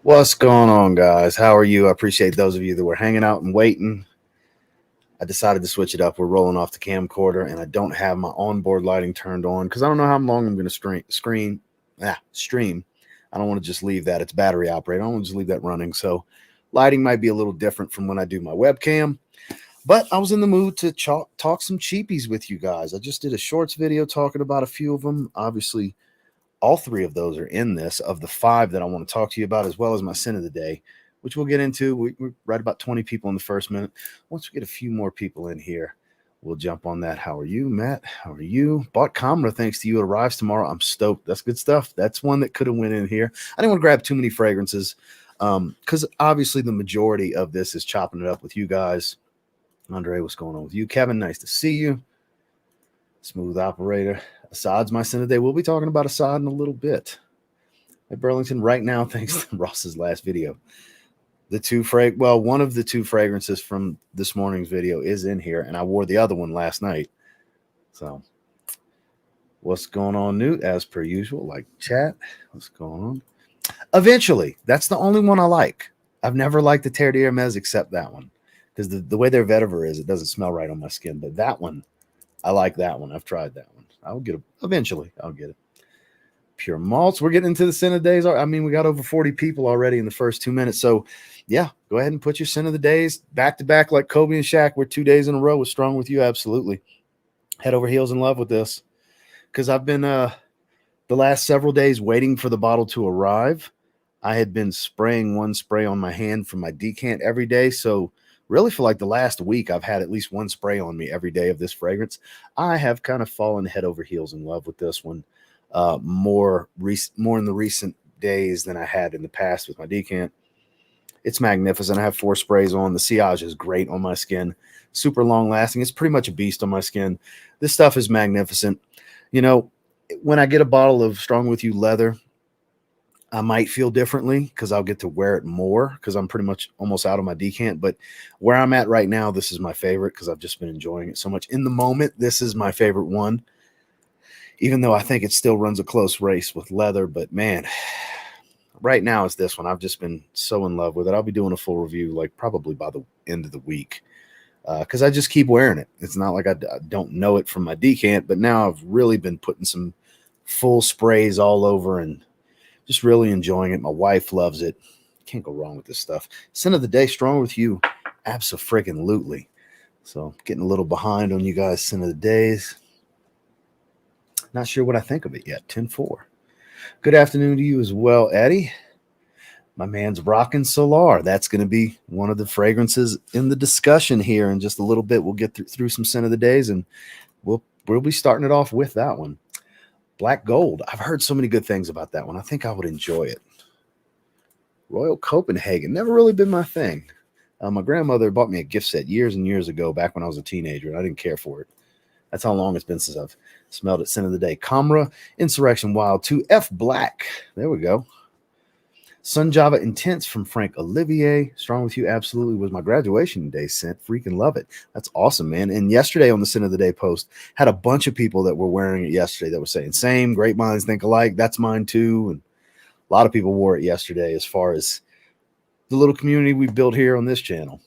What's going on, guys? How are you? I appreciate those of you that were hanging out and waiting. I decided to switch it up. We're rolling off the camcorder, and I don't have my onboard lighting turned on because I don't know how long I'm going to stream. I don't want to just leave that. It's battery operated. I don't want to just leave that running. So lighting might be a little different from when I do my webcam. But I was in the mood to talk some cheapies with you guys. I just did a shorts video talking about a few of them. Obviously, all three of those are in this of the 5 that I want to talk to you about, as well as my sin of the day, which we'll get into. We're right about 20 people in the first minute. Once we get a few more people in here, we'll jump on that. How are you, Matt? How are you? Bought Camera, thanks to you. It arrives tomorrow. I'm stoked. That's good stuff. That's one that could have went in here. I didn't want to grab too many fragrances because obviously the majority of this is chopping it up with you guys. Andre, what's going on with you? Kevin, nice to see you. Smooth operator. Assad's my sin of the day. We'll be talking about Assad in a little bit. At Burlington right now, thanks to Ross's last video. One of the 2 fragrances from this morning's video is in here, and I wore the other one last night. So, what's going on, Newt? As per usual, like chat. What's going on? Eventually, that's the only one I like. I've never liked the Terre d'Hermes except that one, because the way their vetiver is, it doesn't smell right on my skin. But that one, I like that one. I've tried that one. I'll get it eventually. I'll get it. Pure malts. We're getting into the sin of the days. I mean, we got over 40 people already in the first 2 minutes. So, yeah, go ahead and put your sin of the days back to back like Kobe and Shaq. We're 2 days in a row with Strong With You. Absolutely. Head over heels in love with this because I've been the last several days waiting for the bottle to arrive. I had been spraying one spray on my hand from my decant every day. So, really, for like the last week, I've had at least one spray on me every day of this fragrance. I have kind of fallen head over heels in love with this one, more in the recent days than I had in the past with my decant. It's magnificent. I have 4 sprays on. The sillage is great on my skin. Super long lasting. It's pretty much a beast on my skin. This stuff is magnificent. You know, when I get a bottle of Strong With You leather, I might feel differently because I'll get to wear it more because I'm pretty much almost out of my decant. But where I'm at right now, this is my favorite because I've just been enjoying it so much. In the moment, this is my favorite one, even though I think it still runs a close race with leather. But, man, right now it's this one. I've just been so in love with it. I'll be doing a full review like probably by the end of the week because I just keep wearing it. It's not like I don't know it from my decant, but now I've really been putting some full sprays all over and just really enjoying it. My wife loves it. Can't go wrong with this stuff. Sin of the day, Strong With You. Abso-friggin-lutely. So getting a little behind on you guys' sin of the days. Not sure what I think of it yet. 10-4. Good afternoon to you as well, Eddie. My man's rocking Solar. That's going to be one of the fragrances in the discussion here in just a little bit. We'll get through some sin of the days, and we'll be starting it off with that one. Black Gold. I've heard so many good things about that one. I think I would enjoy it. Royal Copenhagen. Never really been my thing. My grandmother bought me a gift set years and years ago back when I was a teenager, and I didn't care for it. That's how long it's been since I've smelled it. Sin of the day. Camera. Insurrection Wild 2. F Black. There we go. Sun Java Intense from Frank Olivier. Strong With You absolutely was my graduation day scent. Freaking love it. That's awesome, man. And yesterday on the Sin of the Day post, had a bunch of people that were wearing it yesterday that were saying, same, great minds think alike. That's mine too. And a lot of people wore it yesterday as far as the little community we built here on this channel.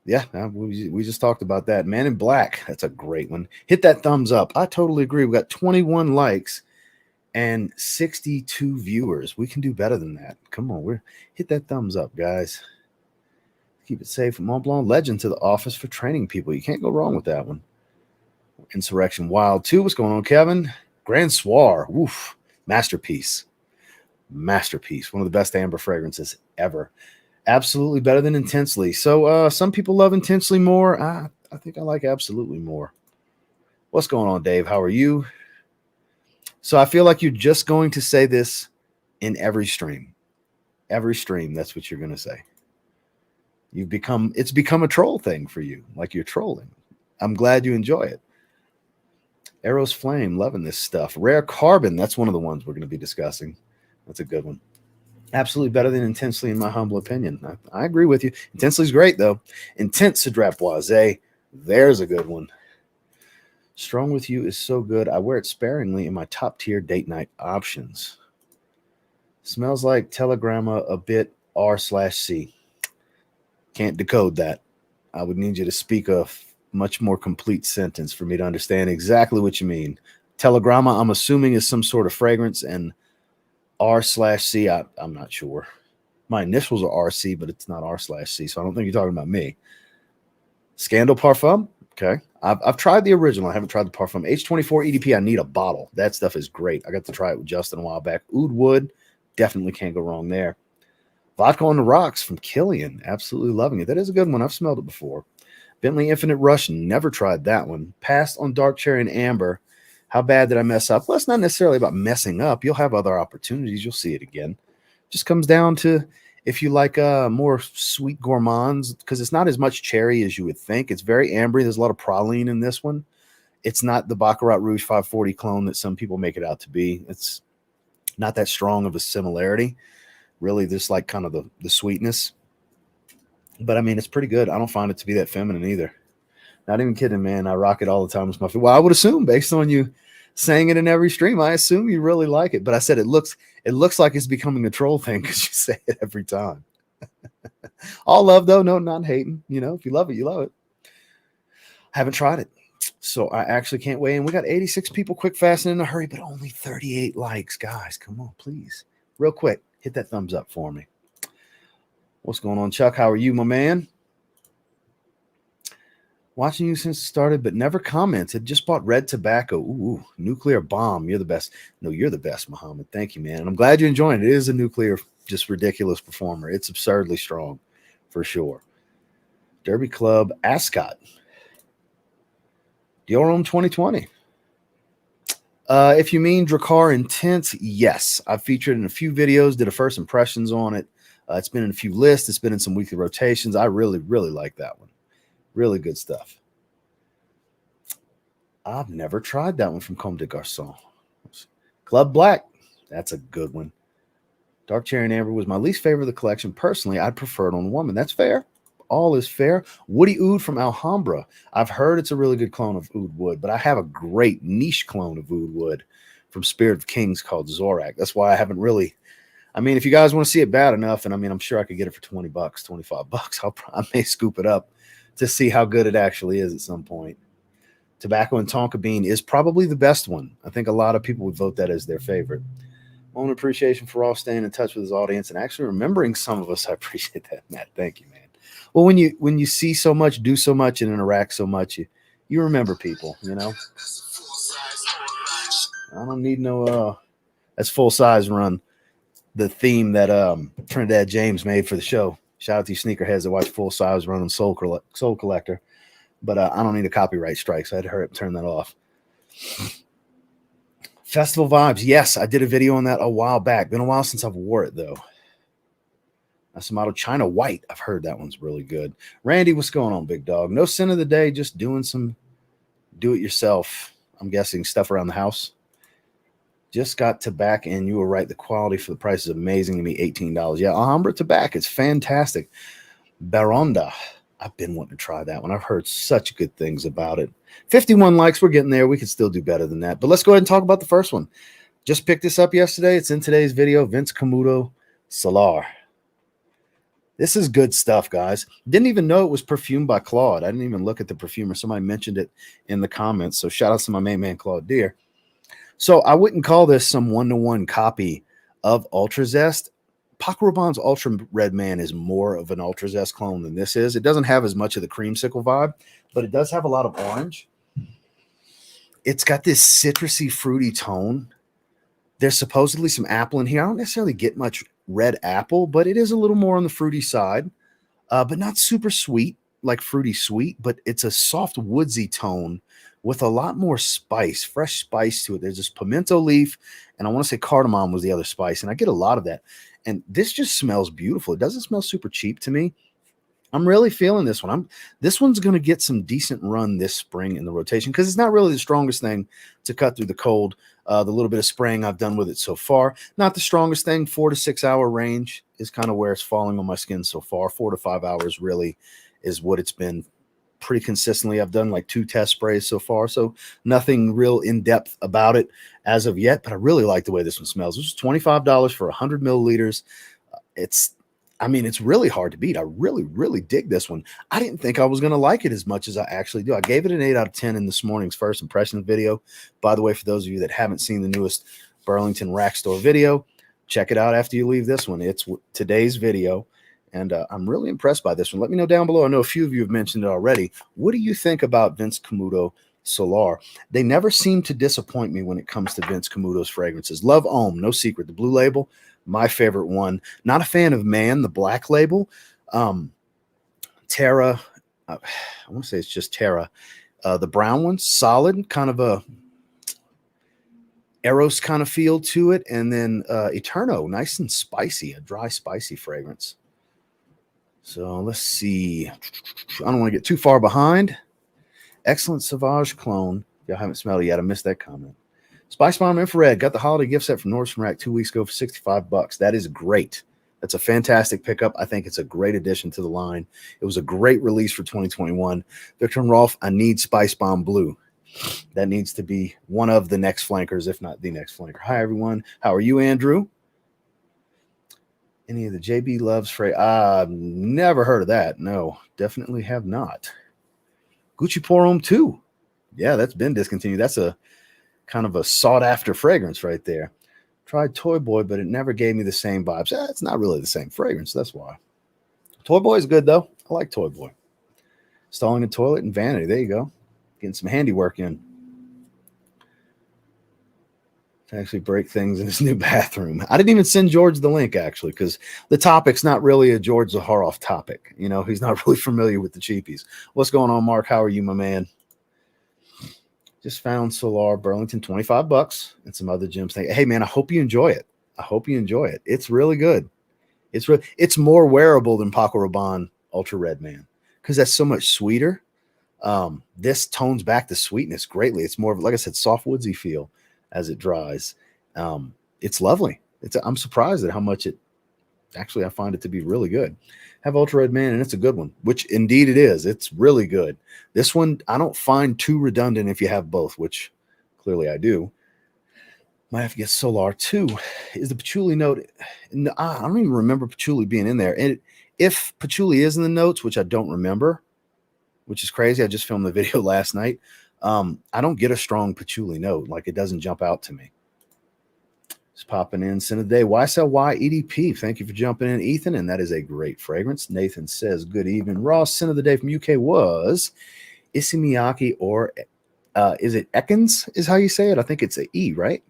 Yeah, we just talked about that. Man in Black. That's a great one. Hit that thumbs up. I totally agree. We got 21 likes and 62 viewers. We can do better than that. Come on, hit that thumbs up, guys. Keep it safe. Mont Blanc Legend to the office for training people. You can't go wrong with that one. Insurrection Wild 2. What's going on, Kevin? Grand Soir. Woof. Masterpiece. Masterpiece. One of the best amber fragrances ever. Absolutely better than Intensely. So some people love Intensely more. I think I like Absolutely more. What's going on, Dave? How are you? So I feel like you're just going to say this in every stream. Every stream, that's what you're going to say. It's become a troll thing for you, like you're trolling. I'm glad you enjoy it. Eros Flame, loving this stuff. Rare Carbon, that's one of the ones we're going to be discussing. That's a good one. Absolutely better than Intensely, in my humble opinion. I agree with you. Intensely is great, though. Intense Cedrat Boisé, there's a good one. Strong With You is so good. I wear it sparingly in my top tier date night options. Smells like Telegramma a bit R/C. Can't decode that. I would need you to speak a much more complete sentence for me to understand exactly what you mean. Telegramma, I'm assuming, is some sort of fragrance, and R/C, I'm not sure. My initials are RC, but it's not R/C, so I don't think you're talking about me. Scandal Parfum, okay. I've tried the original. I haven't tried the Parfum. H24 EDP, I need a bottle. That stuff is great. I got to try it with Justin a while back. Oud Wood, definitely can't go wrong there. Vodka on the Rocks from Killian, absolutely loving it. That is a good one. I've smelled it before. Bentley Infinite Rush, never tried that one. Passed on Dark Cherry and Amber. How bad did I mess up? Well, it's not necessarily about messing up. You'll have other opportunities. You'll see it again. Just comes down to if you like more sweet gourmands, because it's not as much cherry as you would think. It's very ambery. There's a lot of praline in this one. It's not the Baccarat Rouge 540 clone that some people make it out to be. It's not that strong of a similarity. Really, just like kind of the sweetness. But I mean, it's pretty good. I don't find it to be that feminine either. Not even kidding, man. I rock it all the time with my food. Well, I would assume, based on you saying it in every stream, I assume you really like it. But I said it looks like it's becoming a troll thing because you say it every time. All love, though. No, not hating. You know, if you love it, you love it. Haven't tried it. So I actually can't wait. And we got 86 people quick, fast, and in a hurry, but only 38 likes. Guys, come on, please. Real quick, hit that thumbs up for me. What's going on, Chuck? How are you, my man? Watching you since it started, but never commented. Just bought red tobacco. Ooh, nuclear bomb. You're the best. No, you're the best, Muhammad. Thank you, man. And I'm glad you're enjoying it. It is a nuclear, just ridiculous performer. It's absurdly strong, for sure. Derby Club Ascot. Diorum 2020. If you mean Drakkar Intense, yes. I've featured in a few videos, did a first impressions on it. It's been in a few lists. It's been in some weekly rotations. I really, really like that one. Really good stuff. I've never tried that one from Comme des Garçons. Club Black. That's a good one. Dark Cherry and Amber was my least favorite of the collection. Personally, I'd prefer it on a woman. That's fair. All is fair. Woody Oud from Alhambra. I've heard it's a really good clone of Oud Wood, but I have a great niche clone of Oud Wood from Spirit of Kings called Zorak. That's why I haven't really... I mean, if you guys want to see it bad enough, and I mean, I'm sure I could get it for $20, $25. I may scoop it up to see how good it actually is at some point. Tobacco and Tonka Bean is probably the best one. I think a lot of people would vote that as their favorite. Own appreciation for all staying in touch with his audience and actually remembering some of us. I appreciate that, Matt. Thank you, man. Well, when you see so much, do so much, and interact so much, you remember people, you know. I don't need no that's full size run. The theme that Trinidad James made for the show. Shout out to you sneakerheads that watch Full Size Run on Soul Collector. But I don't need a copyright strike, so I had to hurry up and turn that off. Festival Vibes. Yes, I did a video on that a while back. Been a while since I've wore it, though. That's some China White. I've heard that one's really good. Randy, what's going on, big dog? No sin of the day, just doing some do-it-yourself, I'm guessing, stuff around the house. Just got tobacco, and you were right. The quality for the price is amazing to me. $18. Yeah, Alhambra tobacco. It's fantastic. Baronda. I've been wanting to try that one. I've heard such good things about it. 51 likes. We're getting there. We could still do better than that. But let's go ahead and talk about the first one. Just picked this up yesterday. It's in today's video. Vince Camuto Solar. This is good stuff, guys. Didn't even know it was perfumed by Claude. I didn't even look at the perfumer. Somebody mentioned it in the comments. So shout out to my main man, Claude Deere. So I wouldn't call this some one-to-one copy of Ultra Zest. Paco Rabanne's Ultra Red Man is more of an Ultra Zest clone than this is. It doesn't have as much of the creamsicle vibe, but it does have a lot of orange. It's got this citrusy, fruity tone. There's supposedly some apple in here. I don't necessarily get much red apple, but it is a little more on the fruity side, but not super sweet, like fruity sweet, but it's a soft woodsy tone with a lot more spice, fresh spice to it. There's this pimento leaf, and I want to say cardamom was the other spice, and I get a lot of that. And this just smells beautiful. It doesn't smell super cheap to me. I'm really feeling this one. This one's going to get some decent run this spring in the rotation because it's not really the strongest thing to cut through the cold. The little bit of spraying I've done with it so far, not the strongest thing. 4 to 6 hour range is kind of where it's falling on my skin so far. 4 to 5 hours really is what it's been pretty consistently. I've done like 2 test sprays so far, so nothing real in-depth about it as of yet, but I really like the way this one smells. This is $25 for 100 milliliters. It's really hard to beat. I really dig this one. I didn't think I was going to like it as much as I actually do. I gave it an 8 out of 10 in this morning's first impressions video. By the way, for those of you that haven't seen the newest Burlington Rack Store video, check it out after you leave this one. It's today's video, and I'm really impressed by this one. Let me know down below. I know a few of you have mentioned it already. What do you think about Vince Camuto Solar? They never seem to disappoint me when it comes to Vince Camuto's fragrances. Love Homme, no secret. The blue label, my favorite one. Not a fan of Man, the black label. Terra, I want to say it's just Terra. The brown one, solid, kind of a Eros kind of feel to it. And then Eterno, nice and spicy, a dry, spicy fragrance. So let's see. I don't want to get too far behind. Excellent Sauvage clone. Y'all haven't smelled it yet. I missed that comment. Spice Bomb Infrared. Got the holiday gift set from Nordstrom Rack 2 weeks ago for $65. That is great. That's a fantastic pickup. I think it's a great addition to the line. It was a great release for 2021. Victor and Rolf, I need Spice Bomb Blue. That needs to be one of the next flankers, if not the next flanker. Hi, everyone. How are you, Andrew? Any of the JB Loves Frey? I've never heard of that. No, definitely have not. Gucci Pour Homme 2. Yeah, that's been discontinued. That's a kind of a sought-after fragrance right there. Tried Toy Boy, but it never gave me the same vibes. It's not really the same fragrance. That's why. Toy Boy is good, though. I like Toy Boy. Installing a toilet and vanity. There you go. Getting some handiwork in. To actually break things in his new bathroom. I didn't even send George the link, actually, because the topic's not really a George Zaharoff topic. You know, he's not really familiar with the cheapies. What's going on, Mark? How are you, my man? Just found Solar Burlington, $25, and some other gems. Hey, man, I hope you enjoy it. I hope you enjoy it. It's really good. It's more wearable than Paco Rabanne Ultra Red, man, because that's so much sweeter. This tones back the sweetness greatly. It's more of, like I said, soft woodsy feel as it dries. It's lovely. I'm surprised at how much it actually, I find it to be really good. Have Ultra Red Man, and it's a good one, which indeed it is. It's really good. This one I don't find too redundant if you have both, which clearly I do. Might have to get Solar 2. Is the patchouli note? No, I don't even remember patchouli being in there. And if patchouli is in the notes, which I don't remember, which is crazy. I just filmed the video last night. I don't get a strong patchouli note. Like, it doesn't jump out to me. Just popping in. Sin of the day. YSLY EDP. Thank you for jumping in, Ethan. And that is a great fragrance. Nathan says, good evening. Ross, sin of the day from UK was Issey Miyake, or is it Ekans is how you say it? I think it's an E, right?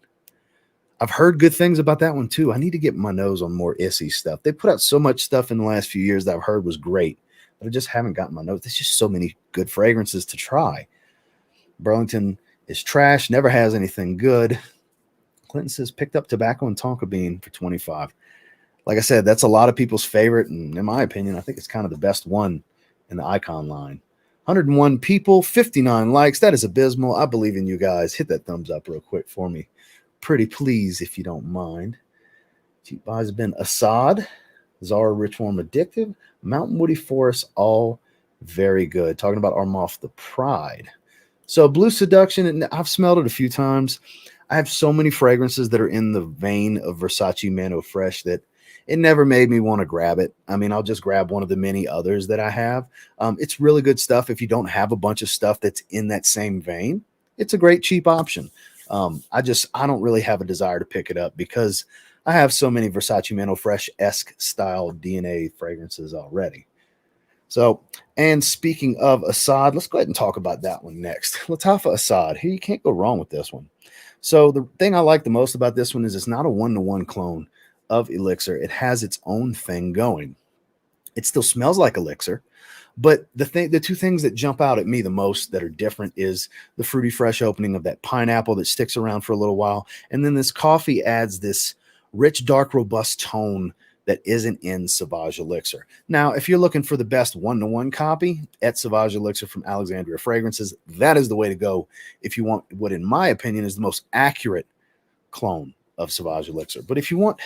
I've heard good things about that one too. I need to get my nose on more Issey stuff. They put out so much stuff in the last few years that I've heard was great, but I just haven't gotten my nose. There's just so many good fragrances to try. Burlington is trash, never has anything good. Clinton says picked up tobacco and Tonka bean for $25. Like I said, that's a lot of people's favorite, and in my opinion, I think it's kind of the best one in the Icon line. 101 people, 59 likes. That is abysmal. I believe in you guys. Hit that thumbs up real quick for me. Pretty please, if you don't mind. Cheap buys have been Assad, Zara Rich Warm Addictive, Mountain Woody Forest, all very good. Talking about Armoff the Pride. So Blue Seduction, and I've smelled it a few times. I have so many fragrances that are in the vein of Versace Mano Fresh that it never made me want to grab it. I mean, I'll just grab one of the many others that I have. It's really good stuff. If you don't have a bunch of stuff that's in that same vein, it's a great cheap option. I don't really have a desire to pick it up because I have so many Versace Mano Fresh-esque style DNA fragrances already. So, and speaking of Assad, let's go ahead and talk about that one next. Lattafa Assad. Here, you can't go wrong with this one. So the thing I like the most about this one is it's not a one-to-one clone of Elixir. It has its own thing going. It still smells like Elixir, but the two things that jump out at me the most that are different is the fruity fresh opening of that pineapple that sticks around for a little while, and then this coffee adds this rich, dark, robust tone that isn't in Sauvage Elixir. Now, if you're looking for the best one-to-one copy at Sauvage Elixir from Alexandria Fragrances, that is the way to go if you want what, in my opinion, is the most accurate clone of Sauvage Elixir. But if you want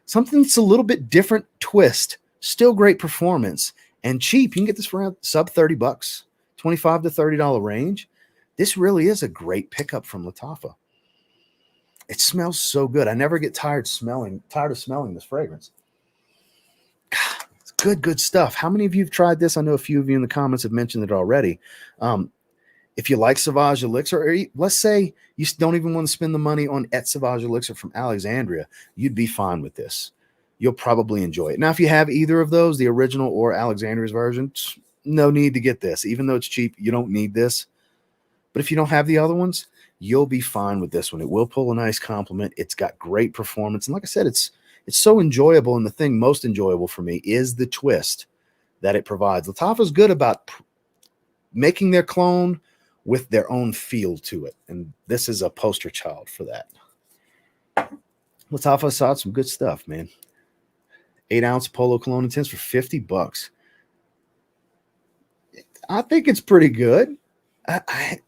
something that's a little bit different twist, still great performance, and cheap, you can get this for around sub $30. $25 to $30 range, this really is a great pickup from Lattafa. It smells so good. I never get tired of smelling this fragrance. God, it's good stuff. How many of you have tried this? I know a few of you in the comments have mentioned it already. If you like Sauvage Elixir, or let's say you don't even want to spend the money on Et Sauvage Elixir from Alexandria, you'd be fine with this. You'll probably enjoy it. Now, if you have either of those, the original or Alexandria's version, no need to get this. Even though it's cheap, you don't need this. But if you don't have the other ones, you'll be fine with this one. It will pull a nice compliment. It's got great performance. And like I said, it's so enjoyable. And the thing most enjoyable for me is the twist that it provides. Lattafa's good about making their clone with their own feel to it. And this is a poster child for that. Lattafa Assad, some good stuff, man. 8-ounce Polo Cologne Intense for $50. I think it's pretty good. I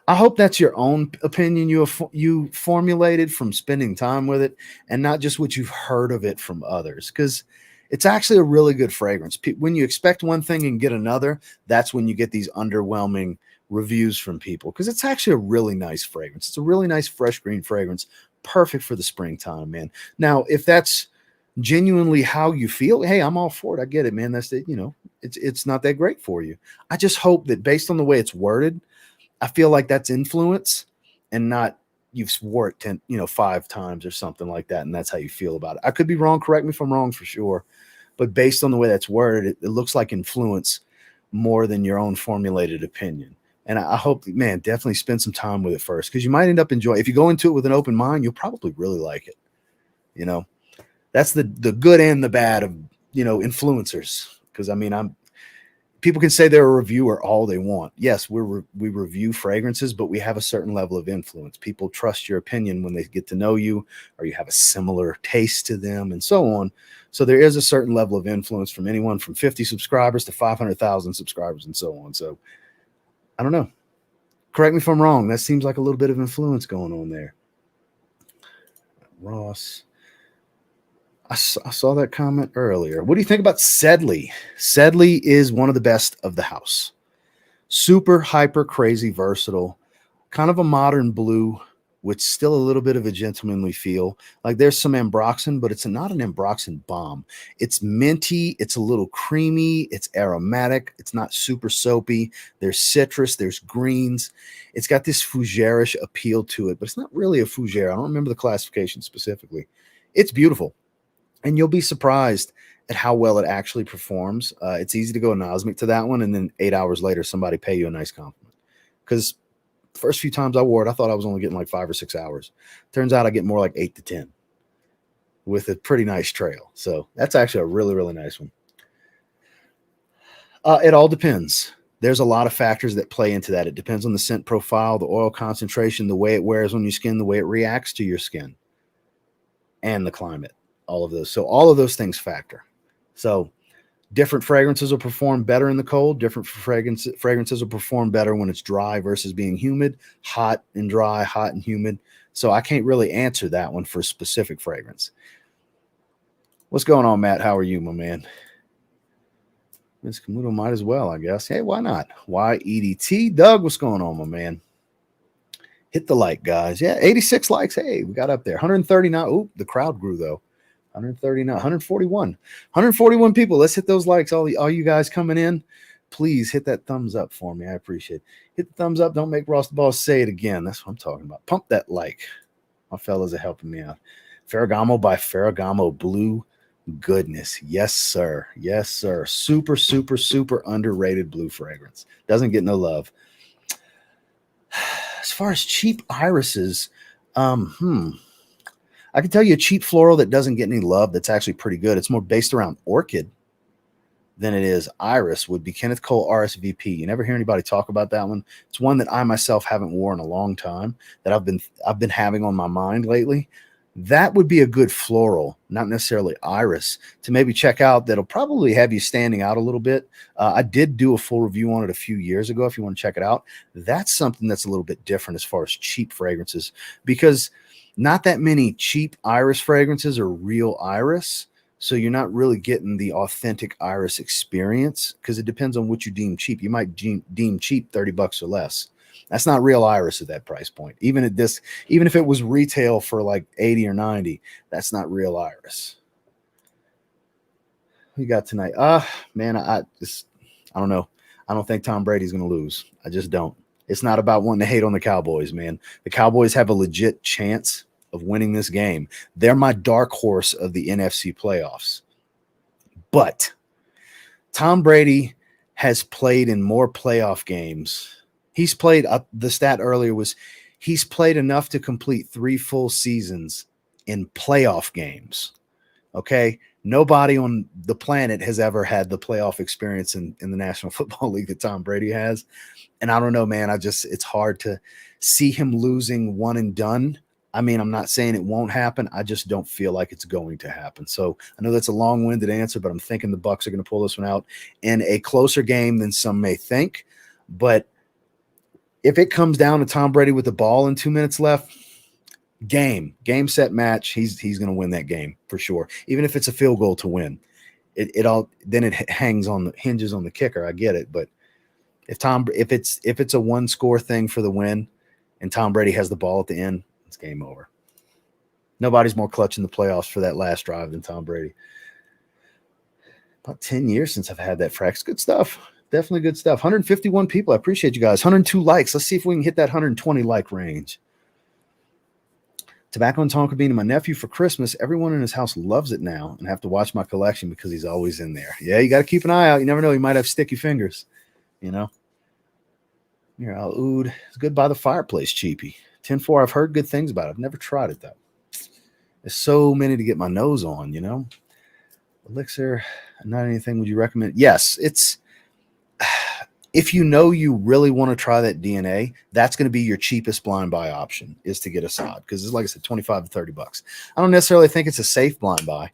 hope that's your own opinion you formulated from spending time with it and not just what you've heard of it from others, because it's actually a really good fragrance. When you expect one thing and get another, that's when you get these underwhelming reviews from people, because it's actually a really nice fragrance. It's a really nice fresh green fragrance, perfect for the springtime, man. Now, if that's genuinely how you feel, hey, I'm all for it. I get it, man. That's it. It's not that great for you. I just hope that based on the way it's worded, I feel like that's influence and not you've swore it 10, 5 times or something like that, and that's how you feel about it. I could be wrong. Correct me if I'm wrong for sure. But based on the way that's worded, it looks like influence more than your own formulated opinion. And I hope, man, definitely spend some time with it first, because you might end up enjoying. If you go into it with an open mind, you'll probably really like it. That's the good and the bad of influencers. Because people can say they're a reviewer all they want. Yes, we review fragrances, but we have a certain level of influence. People trust your opinion when they get to know you, or you have a similar taste to them, and so on. So there is a certain level of influence from anyone from 50 subscribers to 500,000 subscribers and so on. So I don't know. Correct me if I'm wrong. That seems like a little bit of influence going on there. Ross. I saw that comment earlier. What do you think about Sedley? Sedley is one of the best of the house. Super, hyper, crazy, versatile. Kind of a modern blue with still a little bit of a gentlemanly feel. Like there's some ambroxan, but it's not an ambroxan bomb. It's minty. It's a little creamy. It's aromatic. It's not super soapy. There's citrus. There's greens. It's got this fougere-ish appeal to it, but it's not really a fougere. I don't remember the classification specifically. It's beautiful. And you'll be surprised at how well it actually performs. It's easy to go anosmic to that one, and then 8 hours later, somebody pay you a nice compliment. Because the first few times I wore it, I thought I was only getting like 5 or 6 hours. Turns out I get more like 8 to 10 with a pretty nice trail. So that's actually a really, really nice one. It all depends. There's a lot of factors that play into that. It depends on the scent profile, the oil concentration, the way it wears on your skin, the way it reacts to your skin, and the climate. All of those. So all of those things factor. So different fragrances will perform better in the cold. Different fragrances will perform better when it's dry versus being humid, hot and dry, hot and humid. So I can't really answer that one for a specific fragrance. What's going on, Matt? How are you, my man? Vince Camuto might as well, I guess. Hey, why not? Why EDT? Doug, what's going on, my man? Hit the like, guys. Yeah, 86 likes. Hey, we got up there. 139. Oh, the crowd grew, though. 139, 141 people. Let's hit those likes. All you guys coming in, please hit that thumbs up for me. I appreciate it. Hit the thumbs up. Don't make Ross the Boss say it again. That's what I'm talking about. Pump that like. My fellas are helping me out. Ferragamo by Ferragamo Blue. Goodness. Yes, sir. Yes, sir. Super, super, super underrated blue fragrance. Doesn't get no love. As far as cheap irises, I can tell you a cheap floral that doesn't get any love that's actually pretty good. It's more based around orchid than it is iris, would be Kenneth Cole RSVP. You never hear anybody talk about that one. It's one that I myself haven't worn in a long time, that I've been having on my mind lately. That would be a good floral, not necessarily iris, to maybe check out. That'll probably have you standing out a little bit. I did do a full review on it a few years ago. If you want to check it out, that's something that's a little bit different as far as cheap fragrances, because not that many cheap iris fragrances are real iris. So you're not really getting the authentic iris experience because it depends on what you deem cheap. You might deem cheap $30 or less. That's not real iris at that price point. Even if it was retail for like 80 or 90, that's not real iris. Who you got tonight? Man, I don't know. I don't think Tom Brady's going to lose. I just don't. It's not about wanting to hate on the Cowboys, man. The Cowboys have a legit chance of winning this game. They're my dark horse of the NFC playoffs. But Tom Brady has played in more playoff games. He's played, the stat earlier was he's played enough to complete 3 full seasons in playoff games. Okay? Nobody on the planet has ever had the playoff experience in the National Football League that Tom Brady has. And I don't know, man. It's hard to see him losing one and done. I mean, I'm not saying it won't happen. I just don't feel like it's going to happen. So I know that's a long-winded answer, but I'm thinking the Bucs are going to pull this one out in a closer game than some may think. But if it comes down to Tom Brady with the ball and 2 minutes left, game, set, match, he's going to win that game for sure. Even if it's a field goal to win, it hinges on the kicker. I get it, but if it's a one score thing for the win, and Tom Brady has the ball at the end, it's game over. Nobody's more clutch in the playoffs for that last drive than Tom Brady. About 10 years since I've had that frax. Good stuff. Definitely good stuff. 151 people. I appreciate you guys. 102 likes. Let's see if we can hit that 120 like range. Tobacco and Tonka Bean and my nephew for Christmas. Everyone in his house loves it now and have to watch my collection because he's always in there. Yeah, you got to keep an eye out. You never know. He might have sticky fingers, you know. Here, Al-Oud. It's good by the fireplace, Cheapie. 10-4, I've heard good things about it. I've never tried it, though. There's so many to get my nose on, you know. Elixir, not anything would you recommend? Yes, it's if you know you really want to try that DNA, that's going to be your cheapest blind buy option is to get Assad because it's like I said, $25 to $30. I don't necessarily think it's a safe blind buy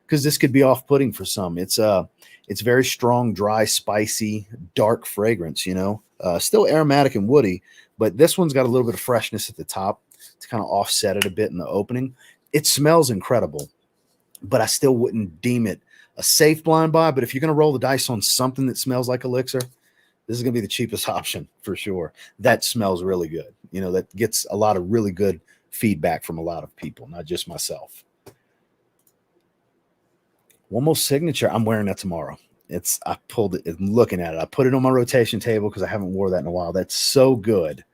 because this could be off-putting for some. It's very strong, dry, spicy, dark fragrance, you know. Still aromatic and woody, but this one's got a little bit of freshness at the top to kind of offset it a bit in the opening. It smells incredible, but I still wouldn't deem it a safe blind buy. But if you're going to roll the dice on something that smells like Elixir, this is going to be the cheapest option for sure. That smells really good. You know, that gets a lot of really good feedback from a lot of people, not just myself. One more signature. I'm wearing that tomorrow. I pulled it. I'm looking at it. I put it on my rotation table because I haven't wore that in a while. That's so good.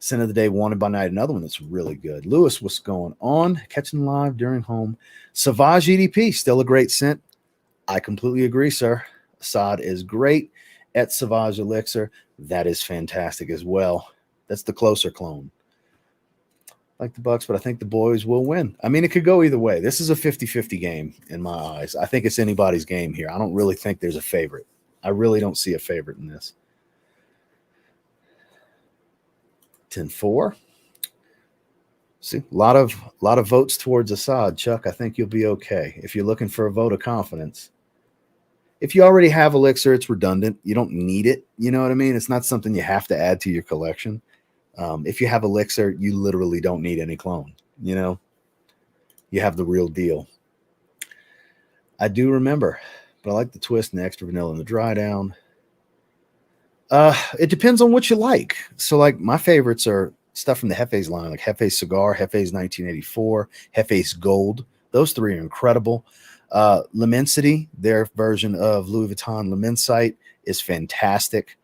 Scent of the day, Wanted by Night. Another one that's really good. Lewis, what's going on? Catching live during home. Sauvage EDP, still a great scent. I completely agree, sir. Assad is great. Et Sauvage Elixir, that is fantastic as well. That's the closer clone. Like the Bucs, but I think the boys will win. I mean, it could go either way. This is a 50-50 game in my eyes. I think it's anybody's game here. I don't really think there's a favorite. I really don't see a favorite in this. 10-4. See, a lot of votes towards Assad, Chuck. I think you'll be okay if you're looking for a vote of confidence. If you already have Elixir, it's redundant. You don't need it. You know what I mean? It's not something you have to add to your collection. If you have Elixir, you literally don't need any clone. You know, you have the real deal. I do remember, but I like the twist and the extra vanilla and the dry down. It depends on what you like. So, like, my favorites are stuff from the Hefe's line, like Hefe's Cigar, Hefe's 1984, Hefe's Gold. Those three are incredible. Lemensity, their version of Louis Vuitton Lemensite, is fantastic.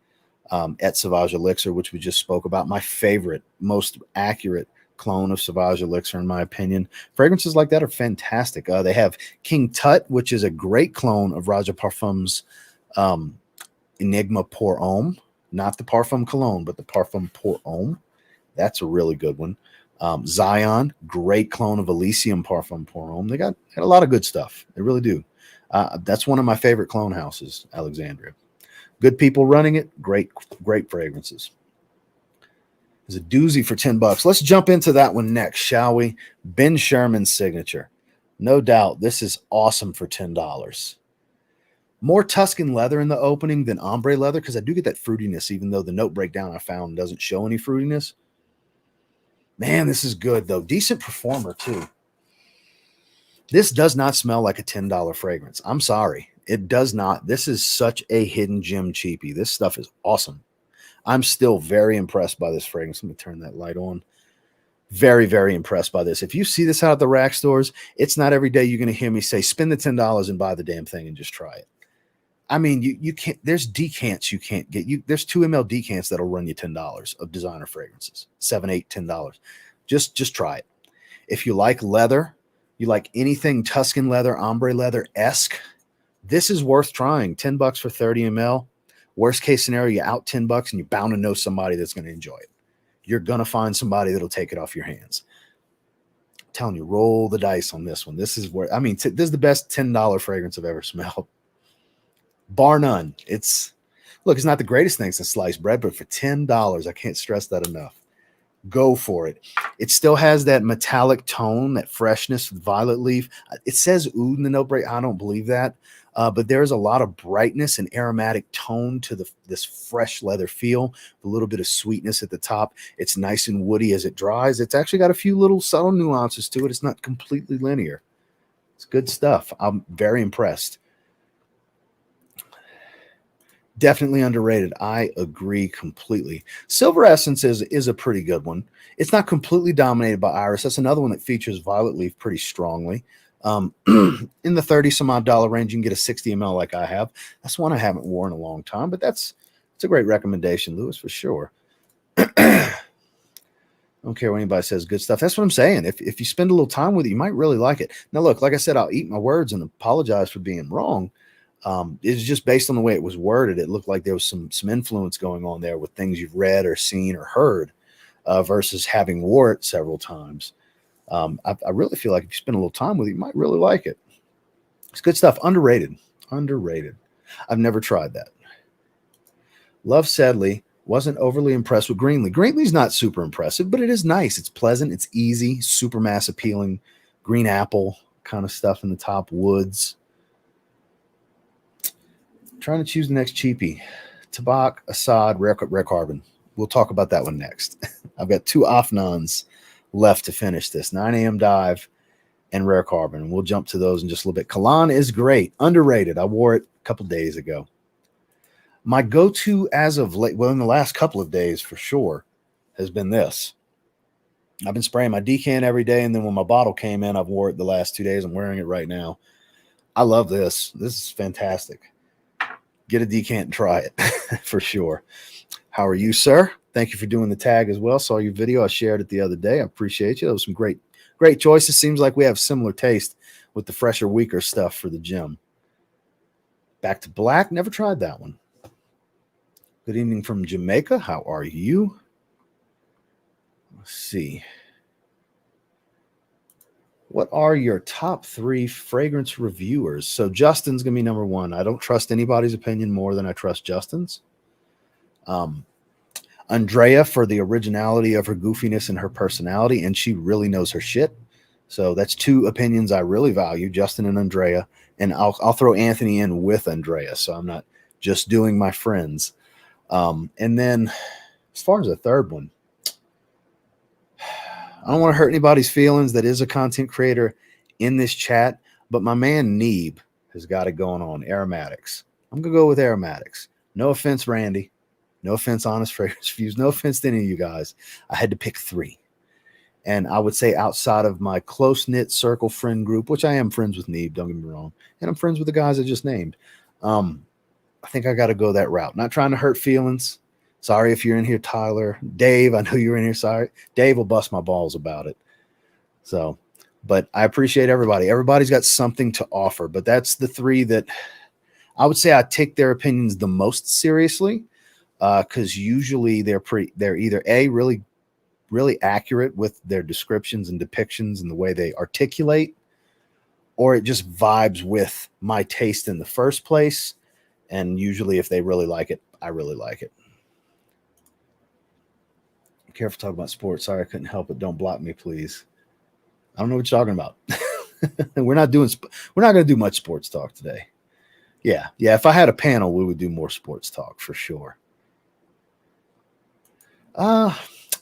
Et Sauvage Elixir, which we just spoke about, my favorite, most accurate clone of Sauvage Elixir, in my opinion. Fragrances like that are fantastic. They have King Tut, which is a great clone of Raja Parfum's Enigma Pour Homme, not the Parfum Cologne, but the Parfum Pour Homme. That's a really good one. Zion, great clone of Elysium Parfum Pour Homme. They got a lot of good stuff. They really do. That's one of my favorite clone houses, Alexandria. Good people running it. Great fragrances. There's a doozy for $10. Let's jump into that one next, shall we? Ben Sherman Signature. No doubt, this is awesome for $10. More Tuscan leather in the opening than ombre leather because I do get that fruitiness, even though the note breakdown I found doesn't show any fruitiness. Man, this is good, though. Decent performer, too. This does not smell like a $10 fragrance. I'm sorry. It does not. This is such a hidden gem cheapie. This stuff is awesome. I'm still very impressed by this fragrance. Let me turn that light on. Very, very impressed by this. If you see this out at the rack stores, it's not every day you're going to hear me say, spend the $10 and buy the damn thing and just try it. I mean, you can't, there's decants you can't get. There's 2 ml decants that'll run you $10 of designer fragrances, $7, $8, $10. Just try it. If you like leather, you like anything Tuscan leather, ombre leather-esque, this is worth trying. $10 for 30 ml. Worst case scenario, you're out $10 and you're bound to know somebody that's going to enjoy it. You're going to find somebody that'll take it off your hands. I'm telling you, roll the dice on this one. This is where, I mean, this is the best $10 fragrance I've ever smelled. Bar none. It's not the greatest thing since sliced bread, but for $10, I can't stress that enough. Go for it. It still has that metallic tone, that freshness with violet leaf. It says oud in the note break. I don't believe that. But there's a lot of brightness and aromatic tone to this fresh leather feel, a little bit of sweetness at the top. It's nice and woody as it dries. It's actually got a few little subtle nuances to it. It's not completely linear. It's good stuff. I'm very impressed. Definitely underrated. I agree completely. Silver Essence is a pretty good one. It's not completely dominated by iris. That's another one that features violet leaf pretty strongly. In the 30 some odd dollar range, you can get a 60 ml like I have. That's one I haven't worn in a long time, but it's a great recommendation, Lewis, for sure. I don't care what anybody says. Good stuff. That's what I'm saying. If you spend a little time with it, you might really like it. Now, look, like I said, I'll eat my words and apologize for being wrong. It's just based on the way it was worded. It looked like there was some influence going on there with things you've read or seen or heard versus having wore it several times. I really feel like if you spend a little time with it, you might really like it. It's good stuff. Underrated. I've never tried that. Love Sadly wasn't overly impressed with Greenlee. Greenlee's not super impressive, but it is nice. It's pleasant. It's easy. Super mass appealing. Green apple kind of stuff in the top. Woods. Trying to choose the next cheapie. Tabak, Assad, Rare Carbon. We'll talk about that one next. I've got 2 Afnans left to finish this. 9 a.m. Dive and Rare Carbon. We'll jump to those in just a little bit. Kalan is great. Underrated. I wore it a couple days ago. My go-to as of late, well, in the last couple of days for sure, has been this. I've been spraying my decant every day, and then when my bottle came in, I've wore it the last 2 days. I'm wearing it right now. I love this. This is fantastic. Get a decant and try it for sure. How are you, sir? Thank you for doing the tag as well. Saw your video. I shared it the other day. I appreciate you. That was some great choices. Seems like we have similar taste with the fresher, weaker stuff for the gym. Back to Black. Never tried that one. Good evening from Jamaica. How are you? Let's see. What are your top 3 fragrance reviewers? So Justin's going to be number 1. I don't trust anybody's opinion more than I trust Justin's. Andrea for the originality of her goofiness and her personality, and she really knows her shit. So that's 2 opinions I really value, Justin and Andrea. And I'll throw Anthony in with Andrea, so I'm not just doing my friends. And then as far as the third one, I don't want to hurt anybody's feelings that is a content creator in this chat, but my man Neeb has got it going on. Aromatics. I'm going to go with Aromatics. No offense, Randy. No offense, Honest Fragrance Reviews. No offense to any of you guys. I had to pick 3. And I would say outside of my close-knit circle friend group, which I am friends with Neeb, don't get me wrong, and I'm friends with the guys I just named, I think I got to go that route. Not trying to hurt feelings. Sorry if you're in here, Tyler. Dave, I know you're in here. Sorry. Dave will bust my balls about it. So, but I appreciate everybody. Everybody's got something to offer, but that's the 3 that I would say I take their opinions the most seriously, because usually they're either A, really, really accurate with their descriptions and depictions and the way they articulate, or it just vibes with my taste in the first place. And usually if they really like it, I really like it. Careful talking about sports. Sorry, I couldn't help it. Don't block me, please. I don't know what you're talking about. We're not going to do much sports talk today. Yeah. If I had a panel, we would do more sports talk for sure. I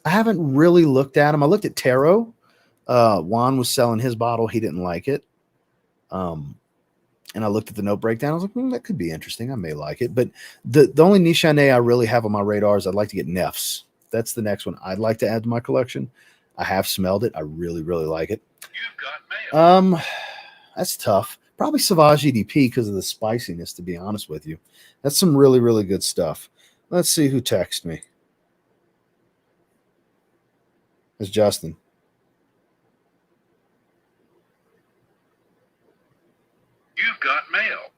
haven't really looked at them. I looked at Taro. Juan was selling his bottle. He didn't like it. And I looked at the note breakdown. I was like, that could be interesting. I may like it. But the only niche I really have on my radar is I'd like to get Neffs. That's the next one I'd like to add to my collection. I have smelled it. I really, really like it. You've got mail. That's tough. Probably Savage EDP because of the spiciness, to be honest with you. That's some really, really good stuff. Let's see who texted me. It's Justin. You've got mail.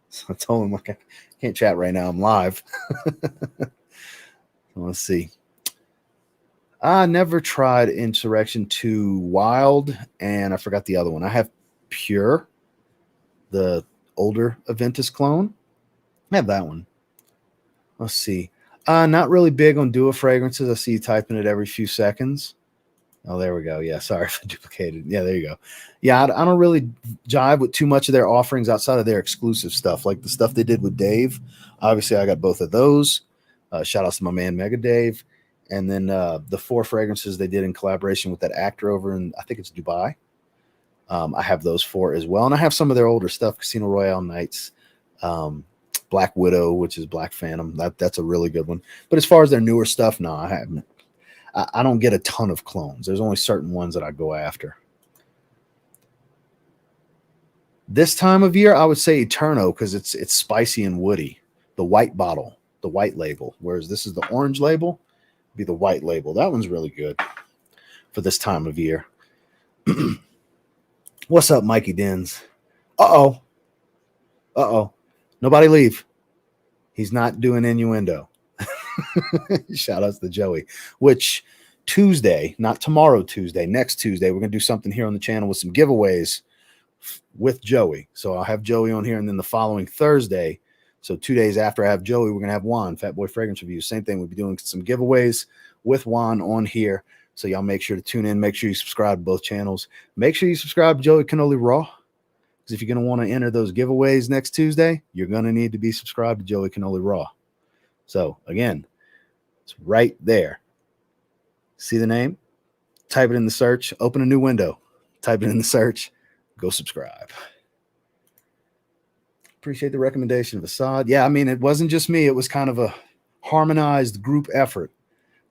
So I told him, I can't chat right now. I'm live. Let's see. I never tried Insurrection 2 Wild, and I forgot the other one. I have Pure, the older Aventus clone. I have that one. Let's see. Not really big on dual fragrances. I see you typing it every few seconds. Oh, there we go. Yeah, sorry if I duplicated. Yeah, there you go. Yeah, I don't really jive with too much of their offerings outside of their exclusive stuff, like the stuff they did with Dave. Obviously, I got both of those. Shout outs to my man, Mega Dave. And then the 4 fragrances they did in collaboration with that actor over in, I think it's Dubai. I have those 4 as well. And I have some of their older stuff, Casino Royale Nights, Black Widow, which is Black Phantom. That's a really good one. But as far as their newer stuff, no, I haven't. I don't get a ton of clones. There's only certain ones that I go after. This time of year, I would say Eterno because it's spicy and woody. The white bottle, the white label, whereas this is the orange label. Be the white label. That one's really good for this time of year. What's up, Mikey Dins? Uh-oh. Nobody leave. He's not doing innuendo. Shout outs to Joey. Which Tuesday, not tomorrow Tuesday, next Tuesday, we're going to do something here on the channel with some giveaways with Joey. So I'll have Joey on here, and then the following Thursday, so 2 days after I have Joey, we're going to have Juan, Fat Boy Fragrance Review. Same thing. We'll be doing some giveaways with Juan on here. So y'all make sure to tune in. Make sure you subscribe to both channels. Make sure you subscribe to Joey Cannoli Raw. Because if you're going to want to enter those giveaways next Tuesday, you're going to need to be subscribed to Joey Cannoli Raw. So again, it's right there. See the name? Type it in the search. Open a new window. Type it in the search. Go subscribe. Appreciate the recommendation of Assad. Yeah, I mean, it wasn't just me. It was kind of a harmonized group effort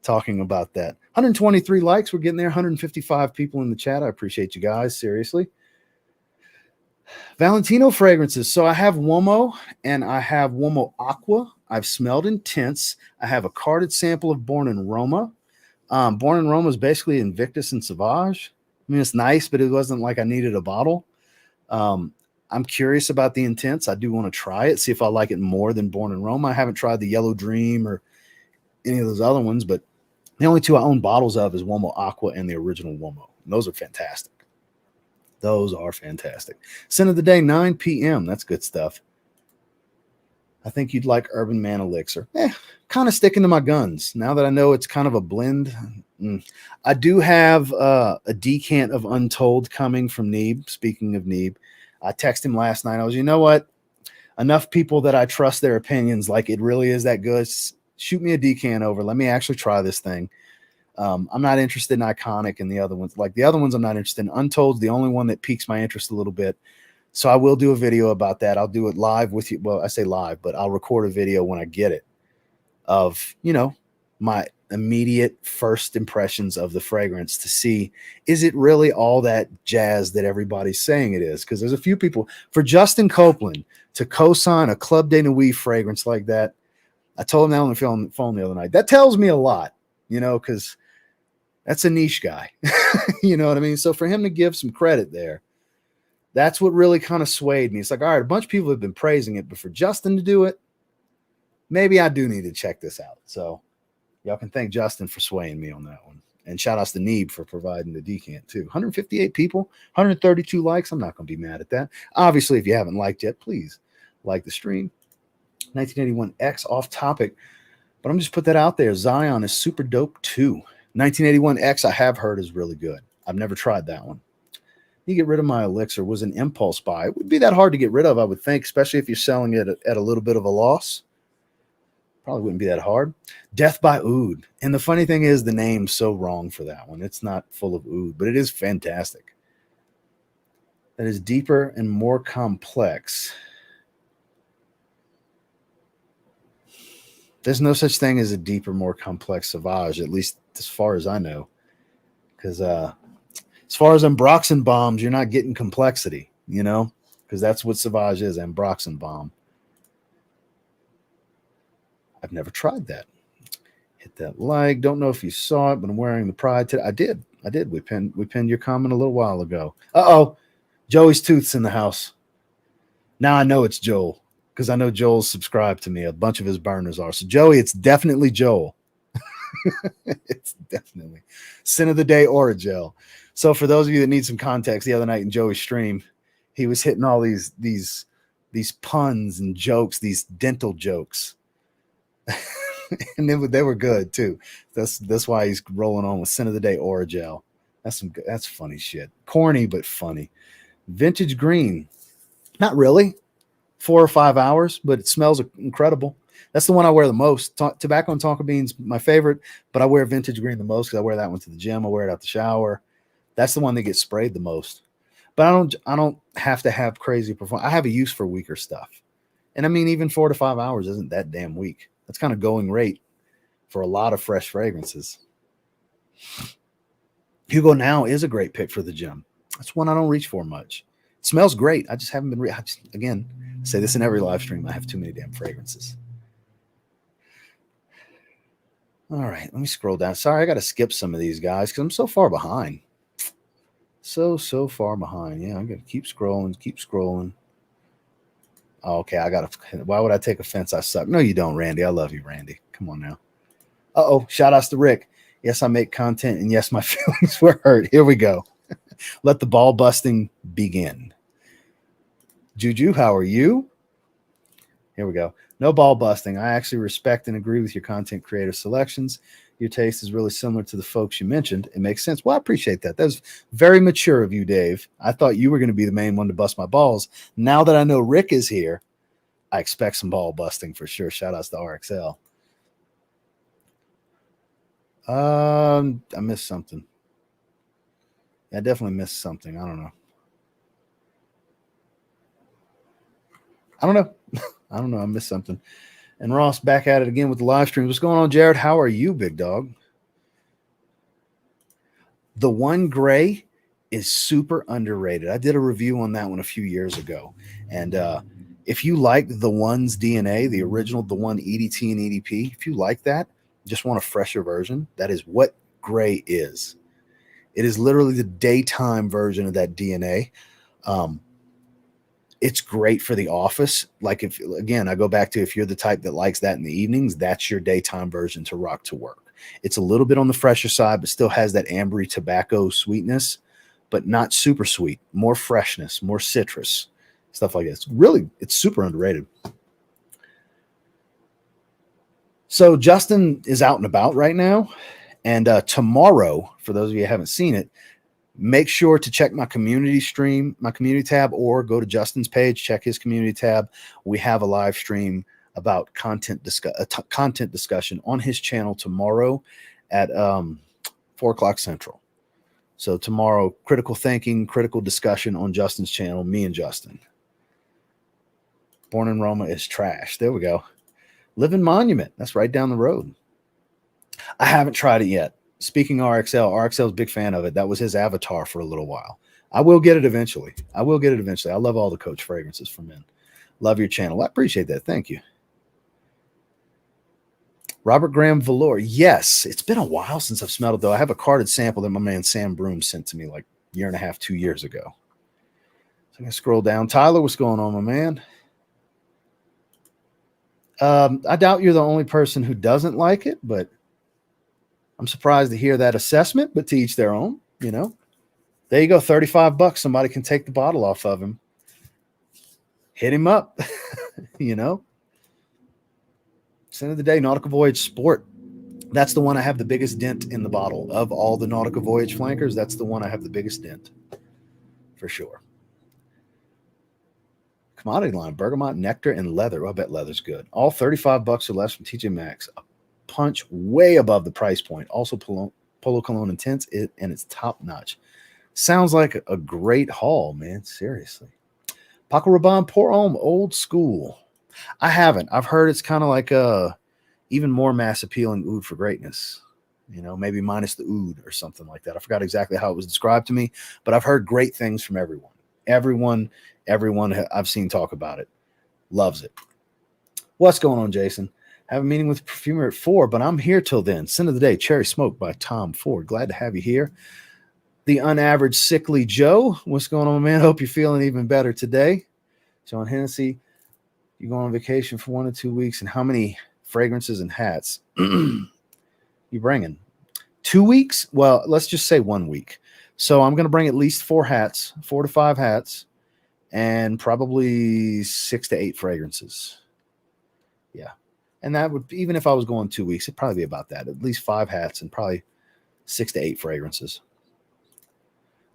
talking about that. 123 likes. We're getting there. 155 people in the chat. I appreciate you guys. Seriously. Valentino fragrances. So I have Uomo and I have Uomo Aqua. I've smelled Intense. I have a carded sample of Born in Roma. Born in Roma is basically Invictus and Sauvage. I mean, it's nice, but it wasn't like I needed a bottle. I'm curious about the Intense. I do want to try it, see if I like it more than Born in Roma. I haven't tried the Yellow Dream or any of those other ones, but the only 2 I own bottles of is Uomo Aqua and the original Uomo. And those are fantastic. Those are fantastic. Scent of the day, 9 p.m. That's good stuff. I think you'd like Urban Man Elixir. Kind of sticking to my guns. Now that I know it's kind of a blend. I do have a decant of Untold coming from Neeb. Speaking of Neeb, I texted him last night. I was, you know what? Enough people that I trust their opinions, like it really is that good. Shoot me a decant over. Let me actually try this thing. I'm not interested in Iconic and the other ones. Like the other ones, I'm not interested in. Untold's the only one that piques my interest a little bit. So I will do a video about that. I'll do it live with you. Well, I say live, but I'll record a video when I get it of, you know, my immediate first impressions of the fragrance to see, is it really all that jazz that everybody's saying it is? Because there's a few people, for Justin Copeland to co-sign a Club de Nuit fragrance like that, I told him that on the phone the other night. That tells me a lot, you know, because that's a niche guy. You know what I mean? So for him to give some credit there, that's what really kind of swayed me. It's like, all right, a bunch of people have been praising it, but for Justin to do it, maybe I do need to check this out. So y'all can thank Justin for swaying me on that one. And shout outs to Neeb for providing the decant too. 158 people, 132 likes. I'm not going to be mad at that. Obviously, if you haven't liked yet, please like the stream. 1981X off topic, but I'm just put that out there. Zion is super dope too. 1981X I have heard is really good. I've never tried that one. You get rid of my elixir was an impulse buy. It would be that hard to get rid of, I would think, especially if you're selling it at a little bit of a loss. Probably wouldn't be that hard. Death by Oud. And the funny thing is, the name's so wrong for that one. It's not full of oud, but it is fantastic. That is deeper and more complex. There's no such thing as a deeper, more complex Savage, at least as far as I know. Because as far as Ambroxan bombs, you're not getting complexity, you know? Because that's what Savage is, Ambroxan bomb. I've never tried that. Hit that like. Don't know if you saw it, but I'm wearing the Pride today. I did. We pinned your comment a little while ago. Uh-oh. Joey's Tooth's in the house. Now I know it's Joel, because I know Joel's subscribed to me. A bunch of his burners are. So, Joey, it's definitely Joel. It's definitely Sin of the Day Origel. So, for those of you that need some context, the other night in Joey's stream, he was hitting all these puns and jokes, these dental jokes. And they were good too. That's why he's rolling on with Sin of the Day Origel. That's funny shit. Corny but funny. Vintage green. Not really. 4 or 5 hours, but it smells incredible. That's the one I wear the most. Tobacco and tonka beans, my favorite, but I wear vintage green the most because I wear that one to the gym. I wear it out the shower. That's the one that gets sprayed the most. But I don't have to have crazy performance. I have a use for weaker stuff. And I mean, even 4 to 5 hours isn't that damn weak. That's kind of going rate for a lot of fresh fragrances. Hugo Now is a great pick for the gym. That's one I don't reach for much. It smells great. I just haven't been again, say this in every live stream. I have too many damn fragrances. All right, let me scroll down. Sorry, I got to skip some of these guys because I'm so far behind. So far behind. Yeah, I got to keep scrolling. Oh, okay, why would I take offense? I suck. No, you don't, Randy. I love you, Randy. Come on now. Uh-oh, shout outs to Rick. Yes, I make content, and yes, my feelings were hurt. Here we go. Let the ball busting begin. Juju, how are you? Here we go. No ball busting. I actually respect and agree with your content creator selections. Your taste is really similar to the folks you mentioned. It makes sense. Well, I appreciate that. That was very mature of you, Dave. I thought you were going to be the main one to bust my balls. Now that I know Rick is here, I expect some ball busting for sure. Shout outs to RXL. I missed something. Yeah, I definitely missed something. I don't know. I missed something. And Ross back at it again with the live stream. What's going on, Jared? How are you, big dog? The One Gray is super underrated. I did a review on that one a few years ago. And if you like the One's DNA, the original, the One EDT and EDP, if you like that, just want a fresher version, that is what Gray is. It is literally the daytime version of that DNA. It's great for the office. Like I go back to if you're the type that likes that in the evenings, that's your daytime version to rock to work. It's a little bit on the fresher side, but still has that ambery tobacco sweetness, but not super sweet, more freshness, more citrus, stuff like this. Really, it's super underrated. So Justin is out and about right now. And tomorrow, for those of you who haven't seen it, make sure to check my community stream, my community tab, or go to Justin's page, check his community tab. We have a live stream about content discussion on his channel tomorrow at 4 o'clock Central. So tomorrow, critical thinking, critical discussion on Justin's channel, me and Justin. Born in Roma is trash. There we go. Living Monument. That's right down the road. I haven't tried it yet. Speaking RXL's a big fan of it. That was his avatar for a little while. I will get it eventually. I love all the Coach fragrances from men. Love your channel. I appreciate that. Thank you. Robert Graham Velour. Yes, it's been a while since I've smelled it, though. I have a carded sample that my man Sam Broom sent to me like a year and a half, 2 years ago. So I'm going to scroll down. Tyler, what's going on, my man? I doubt you're the only person who doesn't like it, but I'm surprised to hear that assessment, but to each their own, you know. There you go, $35. Somebody can take the bottle off of him. Hit him up, you know. Sin of the Day, Nautical Voyage Sport. That's the one I have the biggest dent in the bottle. Of all the Nautical Voyage flankers, that's the one I have the biggest dent, for sure. Commodity line, bergamot, nectar, and leather. Oh, I bet leather's good. All $35 or less from TJ Maxx. A punch way above the price point. Also Polo Cologne Intense, and it's top notch. Sounds like a great haul, man. Seriously. Paco Rabanne Pour Homme, old school. I haven't. I've heard it's kind of like a even more mass appealing oud for greatness. You know, maybe minus the oud or something like that. I forgot exactly how it was described to me, but I've heard great things from everyone. Everyone I've seen talk about it loves it. What's going on, Jason? Have a meeting with the perfumer at 4, but I'm here till then. Scent of the day, Cherry Smoke by Tom Ford. Glad to have you here. The unaverage sickly Joe. What's going on, man? Hope you're feeling even better today. John Hennessy, you go on vacation for 1 or 2 weeks, and how many fragrances and hats you bringing? 2 weeks? Well, let's just say 1 week. So I'm going to bring at least 4 hats, 4 to 5 hats, and probably 6 to 8 fragrances. Yeah. And that would, even if I was going 2 weeks, it'd probably be about that. At least 5 hats and probably 6 to 8 fragrances.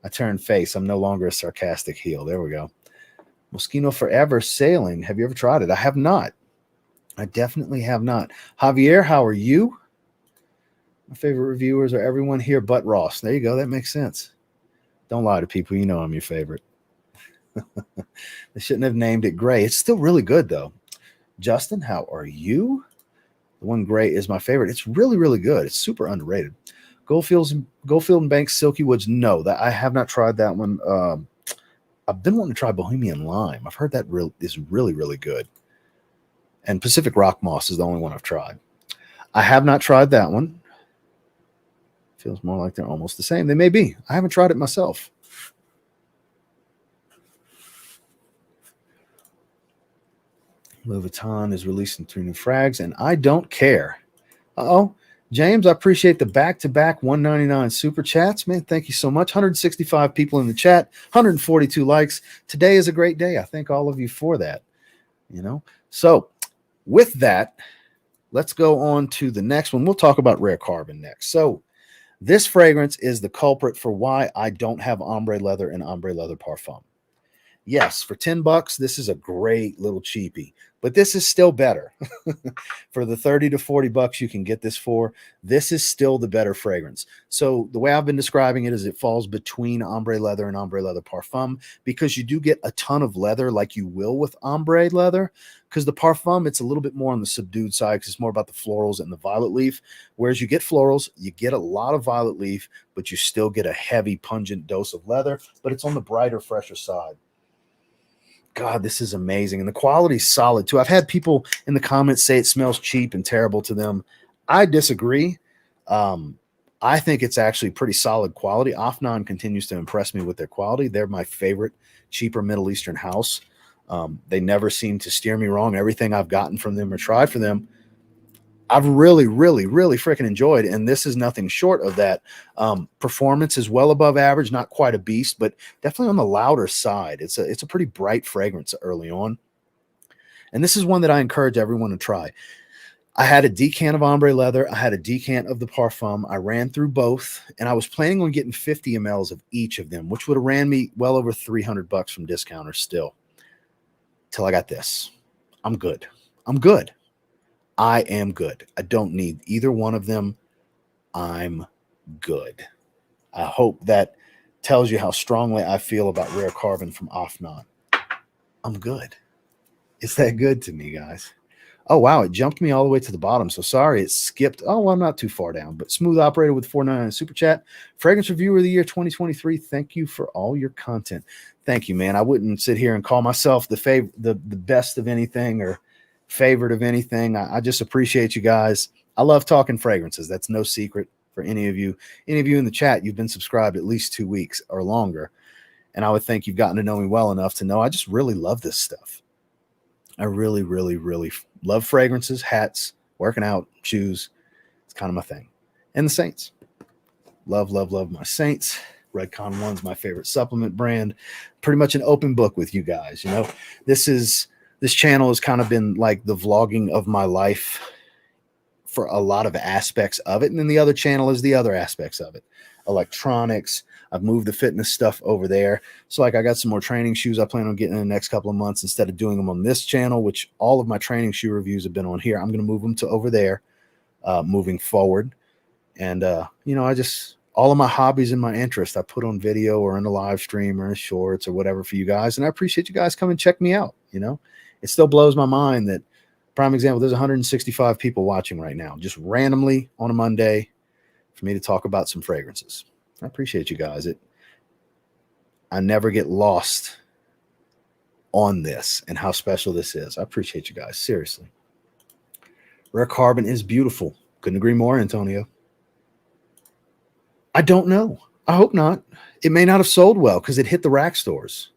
I turned face. I'm no longer a sarcastic heel. There we go. Moschino Forever Sailing. Have you ever tried it? I have not. I definitely have not. Javier, how are you? My favorite reviewers are everyone here but Ross. There you go. That makes sense. Don't lie to people. You know I'm your favorite. They shouldn't have named it Gray. It's still really good, though. Justin, how are you? The one Gray is my favorite. It's really, really good. It's super underrated. Goldfield and Banks Silky Woods. No, that I have not tried that one. I've been wanting to try Bohemian Lime. I've heard that is really, really good. And Pacific Rock Moss is the only one I've tried. I have not tried that one. Feels more like they're almost the same. They may be. I haven't tried it myself. Louis Vuitton is releasing 3 new frags, and I don't care. Uh-oh. James, I appreciate the back-to-back $1.99 super chats. Man, thank you so much. 165 people in the chat, 142 likes. Today is a great day. I thank all of you for that. You know, so with that, let's go on to the next one. We'll talk about Rare Carbon next. So this fragrance is the culprit for why I don't have ombre leather and ombre leather parfum. Yes, for $10, this is a great little cheapie, but this is still better. For the $30 to $40 you can get this for, this is still the better fragrance. So the way I've been describing it is it falls between ombre leather and ombre leather parfum, because you do get a ton of leather like you will with ombre leather, because the parfum, it's a little bit more on the subdued side because it's more about the florals and the violet leaf, whereas you get florals, you get a lot of violet leaf, but you still get a heavy pungent dose of leather, but it's on the brighter, fresher side. God, this is amazing. And the quality's solid too. I've had people in the comments say it smells cheap and terrible to them. I disagree. I think it's actually pretty solid quality. Afnan continues to impress me with their quality. They're my favorite cheaper Middle Eastern house. They never seem to steer me wrong. Everything I've gotten from them or tried from them, I've really, really, really freaking enjoyed. And this is nothing short of that. Performance is well above average, not quite a beast, but definitely on the louder side. It's a pretty bright fragrance early on. And this is one that I encourage everyone to try. I had a decant of ombre leather. I had a decant of the parfum. I ran through both, and I was planning on getting 50 mLs of each of them, which would have ran me well over $300 from discounters still. Till I got this. I'm good. I'm good. I am good. I don't need either one of them. I'm good. I hope that tells you how strongly I feel about Rare Carbon from Afnan. I'm good. It's that good to me, guys. Oh, wow. It jumped me all the way to the bottom. So sorry, it skipped. Oh, well, I'm not too far down. But Smooth Operator with $4.99 Super Chat. Fragrance Reviewer of the Year 2023. Thank you for all your content. Thank you, man. I wouldn't sit here and call myself the best of anything or favorite of anything. I just appreciate you guys. I love talking fragrances. That's no secret for any of you. Any of you in the chat, you've been subscribed at least 2 weeks or longer. And I would think you've gotten to know me well enough to know I just really love this stuff. I really, really, really love fragrances, hats, working out, shoes. It's kind of my thing. And the Saints. Love, love, love my Saints. Redcon 1's my favorite supplement brand. Pretty much an open book with you guys. You know, this channel has kind of been like the vlogging of my life for a lot of aspects of it. And then the other channel is the other aspects of it. Electronics. I've moved the fitness stuff over there. So like I got some more training shoes I plan on getting in the next couple of months. Instead of doing them on this channel, which all of my training shoe reviews have been on here, I'm going to move them to over there moving forward. And, you know, all of my hobbies and my interests I put on video or in a live stream or in shorts or whatever for you guys. And I appreciate you guys coming and check me out. You know, it still blows my mind that, prime example, there's 165 people watching right now, just randomly on a Monday for me to talk about some fragrances. I appreciate you guys. I never get lost on this and how special this is. I appreciate you guys. Seriously. Rare Carbon is beautiful. Couldn't agree more, Antonio. I don't know. I hope not. It may not have sold well because it hit the rack stores.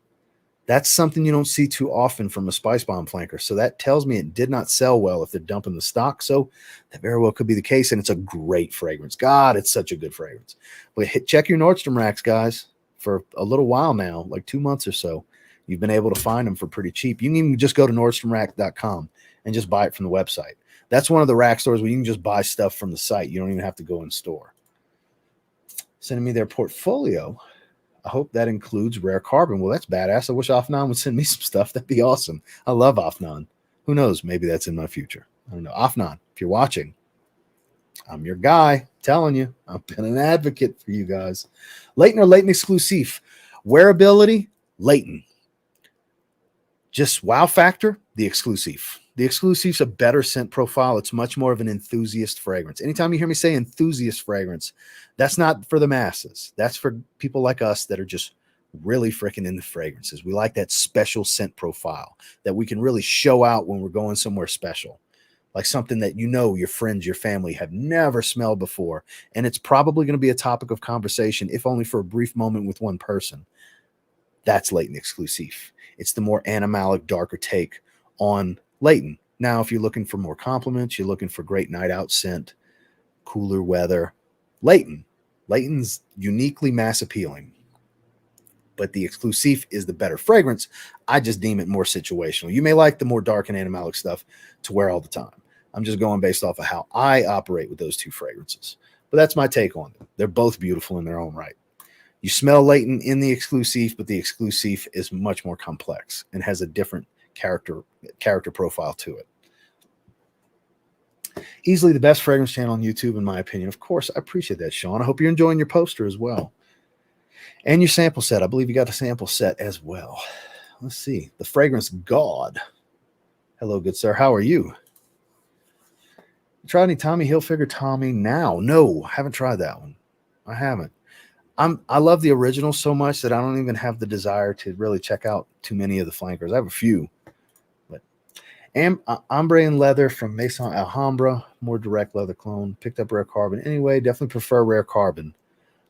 That's something you don't see too often from a Spice Bomb flanker. So that tells me it did not sell well if they're dumping the stock. So that very well could be the case. And it's a great fragrance. God, it's such a good fragrance. But check your Nordstrom racks, guys. For a little while now, like 2 months or so, you've been able to find them for pretty cheap. You can even just go to NordstromRack.com and just buy it from the website. That's one of the rack stores where you can just buy stuff from the site. You don't even have to go in store. Sending me their portfolio. I hope that includes Rare Carbon. Well, that's badass. I wish Afnan would send me some stuff. That'd be awesome. I love Afnan. Who knows? Maybe that's in my future. I don't know. Afnan, if you're watching, I'm your guy. I'm telling you, I've been an advocate for you guys. Leighton or Leighton Exclusive? Wearability, Leighton. Just wow factor, the Exclusive. The Exclusive's a better scent profile. It's much more of an enthusiast fragrance. Anytime you hear me say enthusiast fragrance, that's not for the masses. That's for people like us that are just really freaking into fragrances. We like that special scent profile that we can really show out when we're going somewhere special. Like something that you know your friends, your family have never smelled before. And it's probably going to be a topic of conversation, if only for a brief moment with one person. That's Leighton Exclusive. It's the more animalic, darker take on Leighton. Now, if you're looking for more compliments, you're looking for great night out scent, cooler weather, Leighton's uniquely mass appealing. But the Exclusive is the better fragrance. I just deem it more situational. You may like the more dark and animalic stuff to wear all the time. I'm just going based off of how I operate with those two fragrances. But that's my take on them. They're both beautiful in their own right. You smell Leighton in the Exclusive, but the Exclusive is much more complex and has a different character profile to it. Easily the best fragrance channel on YouTube, in my opinion. Of course, I appreciate that, Sean. I hope you're enjoying your poster as well. And your sample set. I believe you got a sample set as well. Let's see. The Fragrance God. Hello, good sir. How are you? Try any Tommy Hilfiger Tommy now? No, haven't tried that one. I haven't. I love the original so much that I don't even have the desire to really check out too many of the flankers. I have a few. But Ombre and Leather from Maison Alhambra. More direct leather clone. Picked up Rare Carbon. Anyway, definitely prefer Rare Carbon.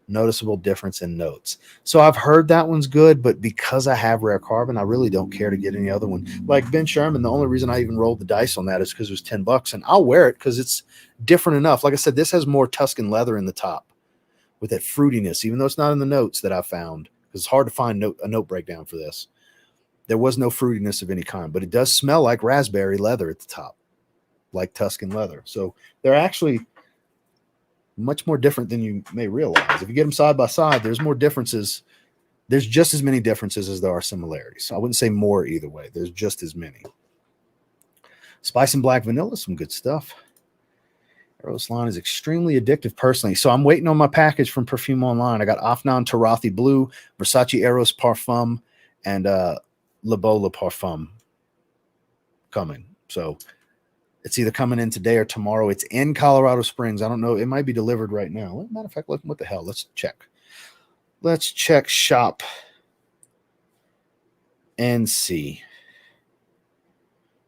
Noticeable difference in notes. So I've heard that one's good, but because I have Rare Carbon, I really don't care to get any other one. Like Ben Sherman, the only reason I even rolled the dice on that is because it was $10, and I'll wear it because it's different enough. Like I said, this has more Tuscan leather in the top with that fruitiness, even though it's not in the notes that I found, because it's hard to find a note breakdown for this. There was no fruitiness of any kind, but it does smell like raspberry leather at the top, like Tuscan leather. So they're actually much more different than you may realize. If you get them side by side, there's more differences. There's just as many differences as there are similarities. So I wouldn't say more either way. There's just as many. Spice and Black Vanilla, some good stuff. Eros line is extremely addictive personally. So I'm waiting on my package from Perfume Online. I got Afnan Tarathi Blue, Versace Eros Parfum, and Le Beau Parfum coming. So it's either coming in today or tomorrow. It's in Colorado Springs. I don't know. It might be delivered right now. Matter of fact, what the hell? Let's check. Let's check shop and see.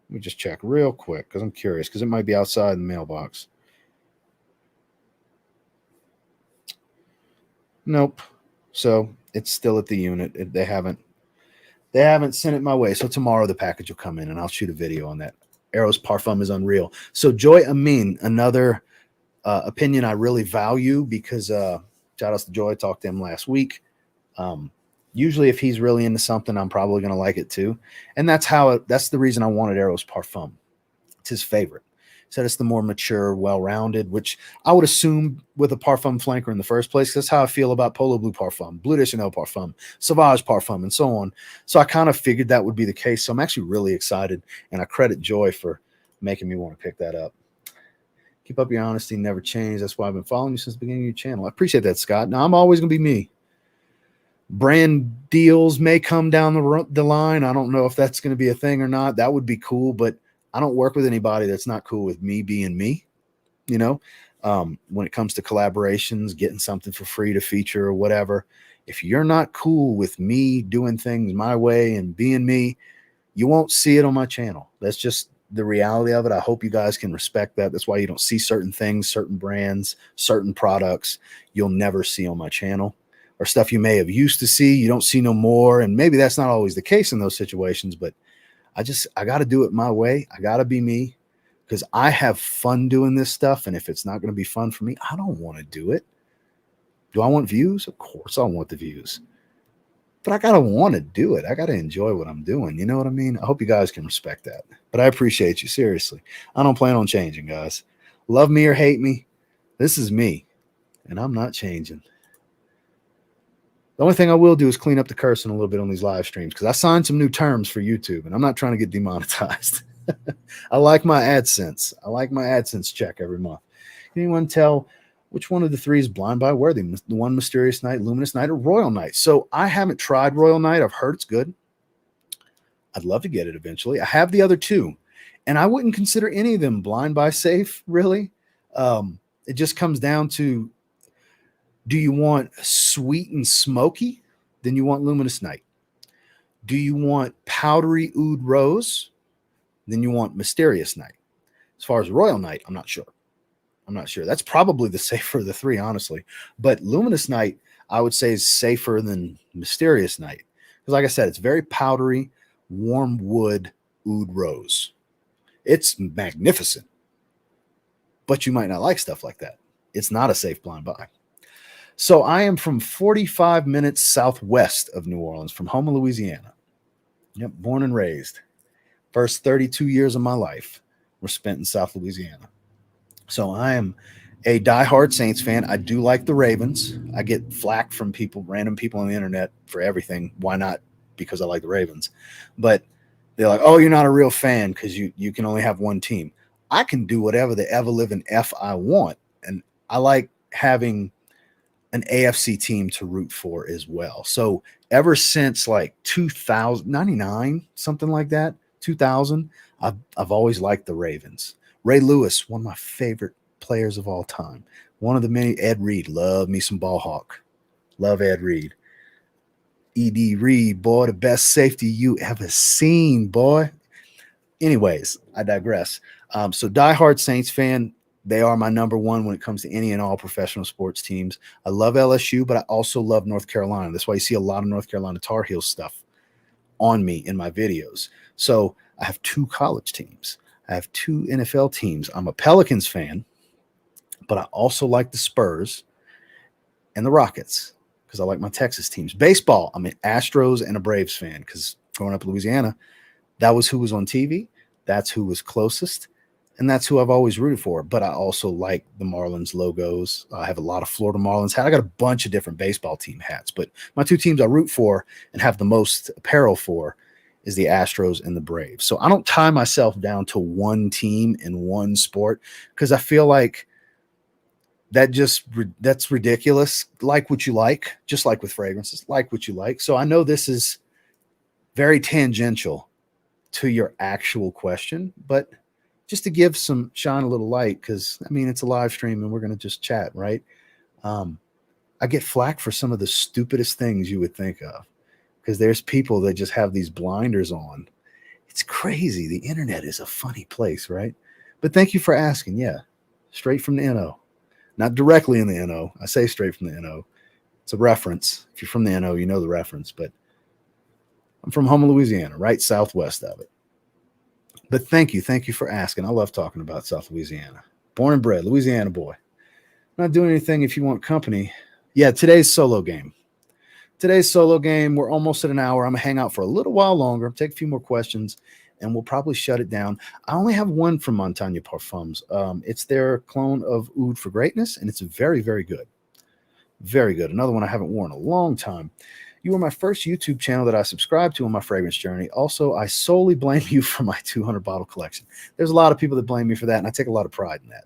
Let me just check real quick because I'm curious because it might be outside the mailbox. Nope. So it's still at the unit. They haven't sent it my way. So tomorrow the package will come in and I'll shoot a video on that. Eros Parfum is unreal. So Joy Amin, another opinion I really value because shout outs to Joy, talked to him last week. Usually if he's really into something, I'm probably going to like it too. And that's the reason I wanted Eros Parfum. It's his favorite. Said it's the more mature, well-rounded, which I would assume with a Parfum flanker in the first place. That's how I feel about Polo Blue Parfum, Bleu de Chanel Parfum, Sauvage Parfum, and so on. So I kind of figured that would be the case. So I'm actually really excited, and I credit Joy for making me want to pick that up. Keep up your honesty, never change. That's why I've been following you since the beginning of your channel. I appreciate that, Scott. Now, I'm always going to be me. Brand deals may come down the line. I don't know if that's going to be a thing or not. That would be cool, but I don't work with anybody that's not cool with me being me, you know. When it comes to collaborations, getting something for free to feature or whatever, if you're not cool with me doing things my way and being me, you won't see it on my channel. That's just the reality of it. I hope you guys can respect that. That's why you don't see certain things, certain brands, certain products you'll never see on my channel, or stuff you may have used to see, you don't see no more. And maybe that's not always the case in those situations, but I got to do it my way. I got to be me, because I have fun doing this stuff. And if it's not going to be fun for me, I don't want to do it. Do I want views? Of course I want the views, but I got to want to do it. I got to enjoy what I'm doing. You know what I mean? I hope you guys can respect that, but I appreciate you. Seriously. I don't plan on changing, guys. Love me or hate me. This is me, and I'm not changing. The only thing I will do is clean up the cursing a little bit on these live streams, because I signed some new terms for YouTube, and I'm not trying to get demonetized. I like my AdSense. I like my AdSense check every month. Can anyone tell which one of the three is blind buy worthy? The one Mysterious Night, Luminous Night, or Royal Night? So I haven't tried Royal Night. I've heard it's good. I'd love to get it eventually. I have the other two, and I wouldn't consider any of them blind buy safe, really. It just comes down to, do you want sweet and smoky? Then you want Luminous Night. Do you want powdery oud rose? Then you want Mysterious Night. As far as Royal Night, I'm not sure. I'm not sure. That's probably the safer of the three, honestly. But Luminous Night, I would say, is safer than Mysterious Night. Because like I said, it's very powdery, warm wood oud rose. It's magnificent. But you might not like stuff like that. It's not a safe blind buy. So I am from 45 minutes southwest of New Orleans, from Houma, Louisiana. Yep, born and raised. First 32 years of my life were spent in South Louisiana. So I am a diehard Saints fan. I do like the Ravens. I get flack from people, random people on the internet, for everything. Why not? Because I like the Ravens. But they're like, oh, you're not a real fan because you can only have one team. I can do whatever the ever-living F I want. And I like having an AFC team to root for as well. So ever since like 2099, something like that, 2000, I've always liked the Ravens. Ray Lewis, one of my favorite players of all time. One of the many. Ed Reed, love me some ball hawk. Love Ed Reed. E.D. Reed, boy, the best safety you ever seen, boy. Anyways, I digress. So diehard Saints fan. They are my number one when it comes to any and all professional sports teams. I love LSU, but I also love North Carolina. That's why you see a lot of North Carolina Tar Heels stuff on me in my videos. So I have two college teams. I have two NFL teams. I'm a Pelicans fan, but I also like the Spurs and the Rockets because I like my Texas teams. Baseball, I'm an Astros and a Braves fan because growing up in Louisiana, that was who was on TV. That's who was closest. And that's who I've always rooted for. But I also like the Marlins logos. I have a lot of Florida Marlins hats. I got a bunch of different baseball team hats. But my two teams I root for and have the most apparel for is the Astros and the Braves. So I don't tie myself down to one team in one sport because I feel like that's ridiculous. Like what you like, just like with fragrances, like what you like. So I know this is very tangential to your actual question, but just to give shine a little light, because I mean it's a live stream and we're going to just chat, right? I get flack for some of the stupidest things you would think of, because there's people that just have these blinders on. It's crazy. The internet is a funny place, right? But thank you for asking. Yeah, straight from the NO, not directly in the NO. I say straight from the NO. It's a reference. If you're from the NO, you know the reference. But I'm from Houma, Louisiana, right southwest of it. But thank you for asking. I love talking about South Louisiana. Born and bred, Louisiana boy. Not doing anything if you want company. Yeah, today's solo game. We're almost at an hour. I'm going to hang out for a little while longer, take a few more questions, and we'll probably shut it down. I only have one from Montagne Parfums. It's their clone of Oud for Greatness, and it's very, very good. Very good. Another one I haven't worn in a long time. You were my first YouTube channel that I subscribed to on my fragrance journey. Also, I solely blame you for my 200 bottle collection. There's a lot of people that blame me for that, and I take a lot of pride in that.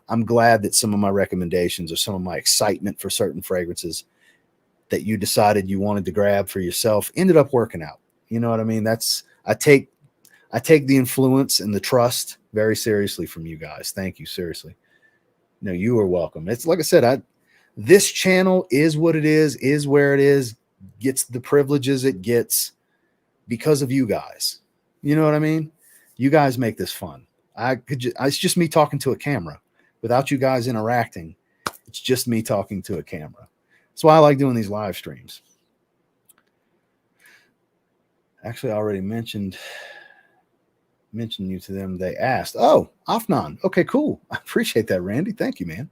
I'm glad that some of my recommendations or some of my excitement for certain fragrances that you decided you wanted to grab for yourself ended up working out. You know what I mean? I take the influence and the trust very seriously from you guys. Thank you. Seriously. No, you are welcome. It's like I said, this channel is what it is where it is, gets the privileges it gets because of you guys. You know what I mean? You guys make this fun. It's just me talking to a camera without you guys interacting. It's just me talking to a camera. That's why I like doing these live streams. Actually, I already mentioned you to them. They asked, oh, Afnan. Okay, cool. I appreciate that, Randy. Thank you, man.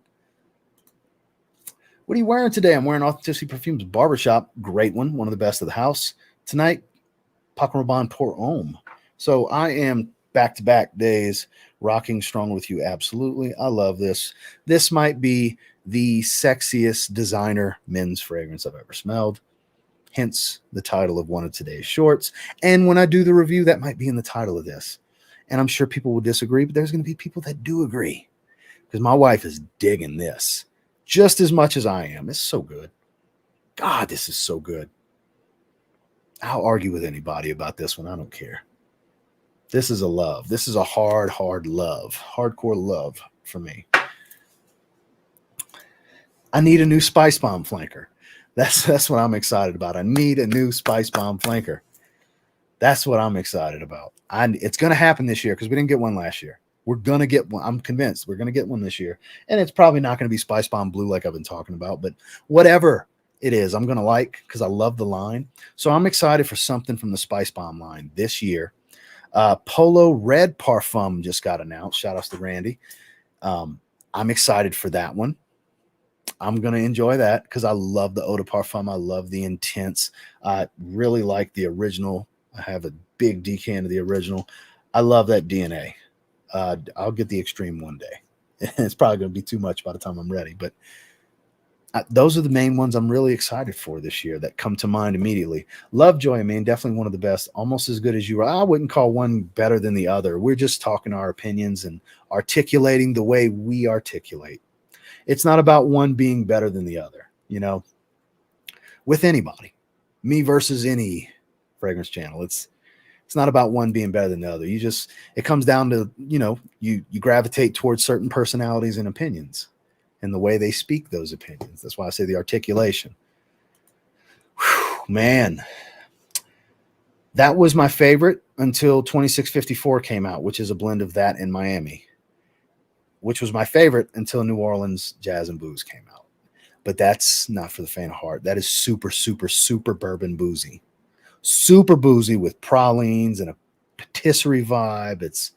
What are you wearing today? I'm wearing Authenticity Perfumes Barbershop. Great one. One of the best of the house. Tonight, Paco Rabanne Pour Homme. So I am back-to-back days rocking Strong With You. Absolutely. I love this. This might be the sexiest designer men's fragrance I've ever smelled. Hence the title of one of today's shorts. And when I do the review, that might be in the title of this. And I'm sure people will disagree, but there's going to be people that do agree. Because my wife is digging this just as much as I am. It's so good. God, this is so good. I'll argue with anybody about this one. I don't care. This is a love. This is a hard love. Hardcore love for me. I need a new Spice Bomb flanker. That's what I'm excited about. I need a new Spice Bomb flanker. That's what I'm excited about. It's going to happen this year because we didn't get one last year. We're going to get one. I'm convinced we're going to get one this year. And it's probably not going to be Spice Bomb Blue like I've been talking about, but whatever it is, I'm going to like because I love the line. So I'm excited for something from the Spice Bomb line this year. Polo Red Parfum just got announced. Shout outs to Randy. I'm excited for that one. I'm going to enjoy that because I love the Eau de Parfum. I love the intense. I really like the original. I have a big decan of the original. I love that DNA. I'll get the extreme one day. It's probably going to be too much by the time I'm ready, but those are the main ones I'm really excited for this year that come to mind immediately. Lovejoy, man, definitely one of the best, almost as good as you are. I wouldn't call one better than the other. We're just talking our opinions and articulating the way we articulate. It's not about one being better than the other, you know, with anybody, me versus any fragrance channel. It's not about one being better than the other. It comes down to, you know, you gravitate towards certain personalities and opinions and the way they speak those opinions. That's why I say the articulation. Whew, man, that was my favorite until 2654 came out, which is a blend of that and Miami, which was my favorite until New Orleans Jazz and Booze came out. But that's not for the faint of heart. That is super, super, super bourbon boozy. Super boozy with pralines and a patisserie vibe. It's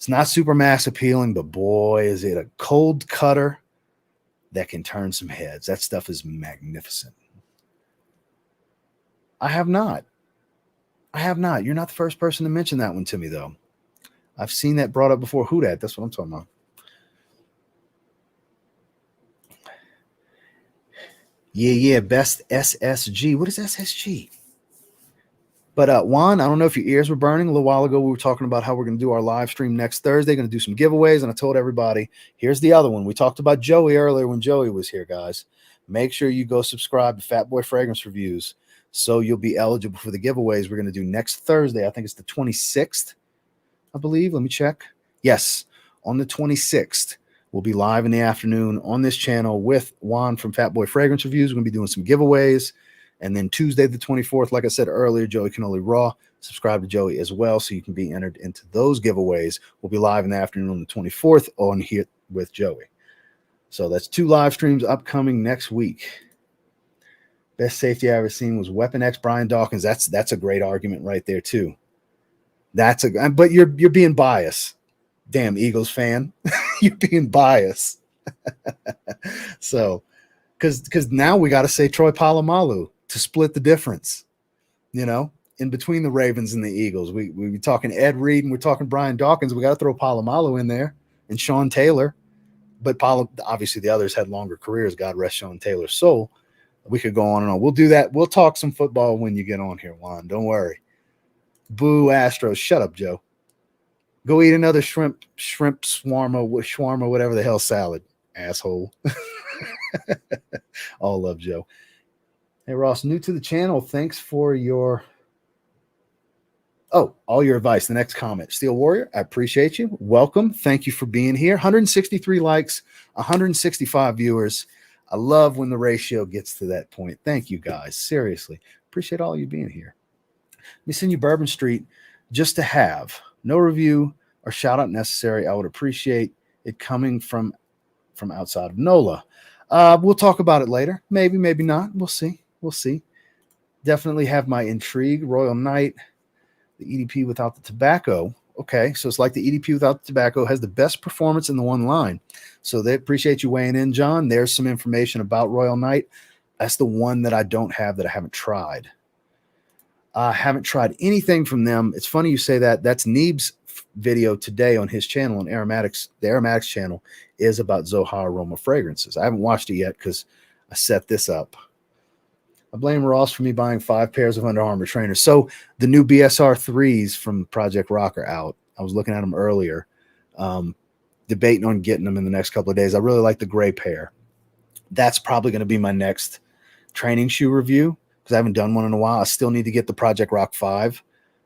not super mass appealing, but boy, is it a cold cutter that can turn some heads. That stuff is magnificent. I have not. You're not the first person to mention that one to me, though. I've seen that brought up before. Who that? That's what I'm talking about. Yeah. Best SSG. What is SSG? But Juan, I don't know if your ears were burning. A little while ago, we were talking about how we're going to do our live stream next Thursday. Going to do some giveaways. And I told everybody, here's the other one. We talked about Joey earlier when Joey was here, guys. Make sure you go subscribe to Fat Boy Fragrance Reviews so you'll be eligible for the giveaways we're going to do next Thursday. I think it's the 26th, I believe. Let me check. Yes, on the 26th. We'll be live in the afternoon on this channel with Juan from Fat Boy Fragrance Reviews. We're going to be doing some giveaways. And then Tuesday, the 24th, like I said earlier, Joey Cannoli Raw. Subscribe to Joey as well so you can be entered into those giveaways. We'll be live in the afternoon on the 24th on here with Joey. So that's 2 live streams upcoming next week. Best safety I ever seen was Weapon X Brian Dawkins. That's a great argument right there, too. But you're being biased. Damn Eagles fan. You're being biased. So, because now we got to say Troy Polamalu to split the difference, you know, in between the Ravens and the Eagles. We be talking Ed Reed and we're talking Brian Dawkins. We got to throw Polamalu in there and Sean Taylor. But obviously the others had longer careers. God rest Sean Taylor's soul. We could go on and on. We'll do that. We'll talk some football when you get on here, Juan. Don't worry. Boo Astros. Shut up, Joe. Go eat another shrimp shawarma, whatever the hell salad, asshole. All love, Joe. Hey, Ross, new to the channel. Thanks for all your advice. The next comment. Steel Warrior, I appreciate you. Welcome. Thank you for being here. 163 likes, 165 viewers. I love when the ratio gets to that point. Thank you, guys. Seriously. Appreciate all you being here. Let me send you Bourbon Street just to have. No review or shout out necessary. I would appreciate it coming from outside of NOLA. We'll talk about it later. Maybe, maybe not. We'll see. We'll see. Definitely have my intrigue. Royal Knight, the EDP without the tobacco. Okay, so it's like the EDP without the tobacco has the best performance in the one line. So they appreciate you weighing in, John. There's some information about Royal Knight. That's the one that I don't have that I haven't tried. I haven't tried anything from them. It's funny you say that. That's Neeb's video today on his channel on Aromatics. The Aromatics channel is about Zohar Aroma fragrances. I haven't watched it yet because I set this up. I blame Ross for me buying 5 pairs of Under Armour trainers. So the new BSR 3s from Project Rock are out. I was looking at them earlier, debating on getting them in the next couple of days. I really like the gray pair. That's probably going to be my next training shoe review because I haven't done one in a while. I still need to get the Project Rock 5.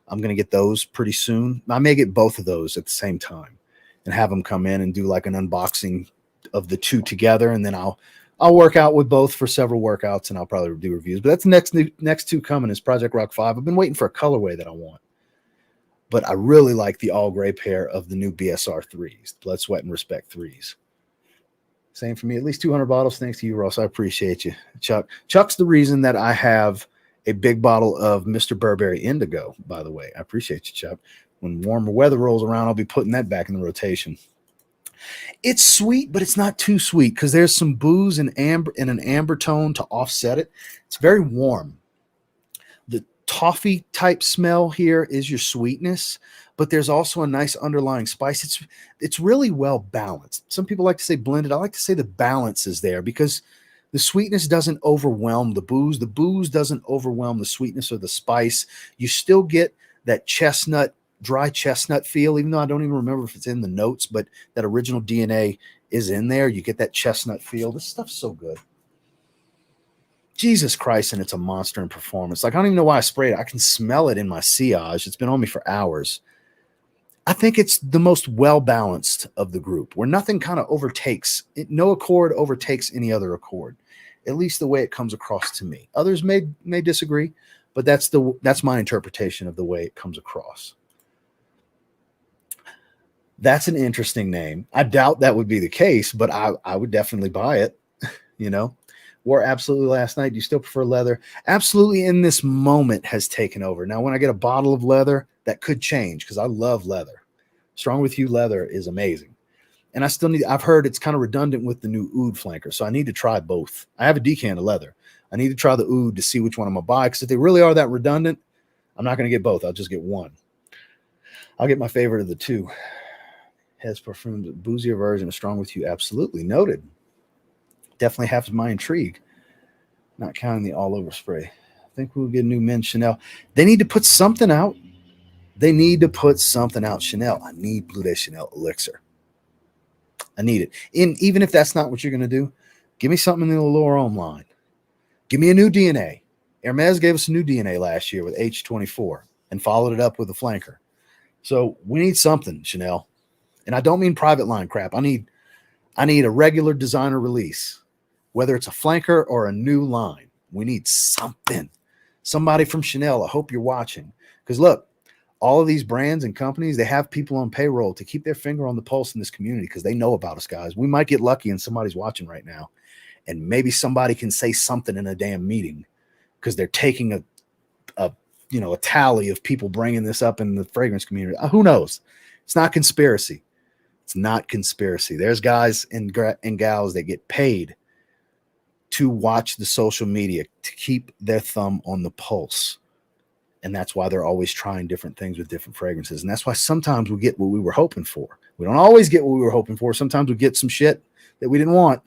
I'm going to get those pretty soon. I may get both of those at the same time and have them come in and do like an unboxing of the two together. And then I'll work out with both for several workouts and I'll probably do reviews. But that's the next two coming is Project Rock 5. I've been waiting for a colorway that I want. But I really like the all gray pair of the new BSR 3s, Blood, Sweat, and Respect 3s. Same for me. At least 200 bottles. Thanks to you, Ross. I appreciate you. Chuck's the reason that I have a big bottle of Mr. Burberry Indigo, by the way. I appreciate you, Chuck. When warmer weather rolls around, I'll be putting that back in the rotation. It's sweet, but it's not too sweet because there's some booze and amber and an amber tone to offset it. It's very warm. The toffee type smell here is your sweetness, but there's also a nice underlying spice. It's really well balanced. Some people like to say blended. I like to say the balance is there because the sweetness doesn't overwhelm the booze. The booze doesn't overwhelm the sweetness or the spice. You still get that dry chestnut feel, even though I don't even remember if it's in the notes, but that original DNA is in there. You get that chestnut feel. This stuff's so good. Jesus Christ, and it's a monster in performance. Like, I don't even know why I sprayed it. I can smell it in my sillage. It's been on me for hours. I think it's the most well-balanced of the group, where nothing kind of overtakes it. No accord overtakes any other accord, at least the way it comes across to me. Others may disagree, but that's my interpretation of the way it comes across. That's an interesting name. I doubt that would be the case, but I would definitely buy it. Wore absolutely last night. Do you still prefer leather? Absolutely in this moment has taken over. Now, when I get a bottle of leather, that could change because I love leather. Strong With You leather is amazing. And I've heard it's kind of redundant with the new oud flanker. So I need to try both. I have a decan of leather. I need to try the oud to see which one I'm going to buy. Because if they really are that redundant, I'm not going to get both. I'll just get one. I'll get my favorite of the two. Has perfumed a boozier version of Strong With You. Absolutely. Noted. Definitely have my intrigue. Not counting the all over spray. I think we'll get a new men's Chanel. They need to put something out. Chanel. I need Blue Day Chanel Elixir. I need it. Even if that's not what you're going to do, give me something in the L'Oreal line. Give me a new DNA. Hermes gave us a new DNA last year with H24 and followed it up with a flanker. So we need something, Chanel. And I don't mean private line crap. I need a regular designer release, whether it's a flanker or a new line. We need something. Somebody from Chanel, I hope you're watching. Because look, all of these brands and companies, they have people on payroll to keep their finger on the pulse in this community because they know about us, guys. We might get lucky and somebody's watching right now. And maybe somebody can say something in a damn meeting because they're taking a tally of people bringing this up in the fragrance community. Who knows? It's not conspiracy. It's not conspiracy. There's guys and gals that get paid to watch the social media, to keep their thumb on the pulse. And that's why they're always trying different things with different fragrances. And that's why sometimes we get what we were hoping for. We don't always get what we were hoping for. Sometimes we get some shit that we didn't want.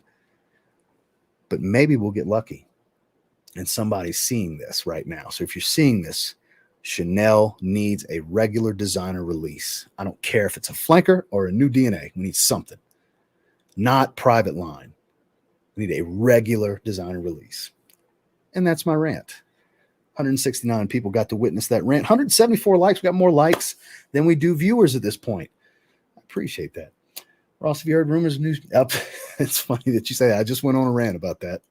But maybe we'll get lucky. And somebody's seeing this right now. So if you're seeing this, Chanel needs a regular designer release. I don't care if it's a flanker or a new DNA. We need something. Not private line. We need a regular designer release. And that's my rant. 169 people got to witness that rant. 174 likes. We got more likes than we do viewers at this point. I appreciate that. Ross, have you heard rumors of news? It's funny that you say that. I just went on a rant about that.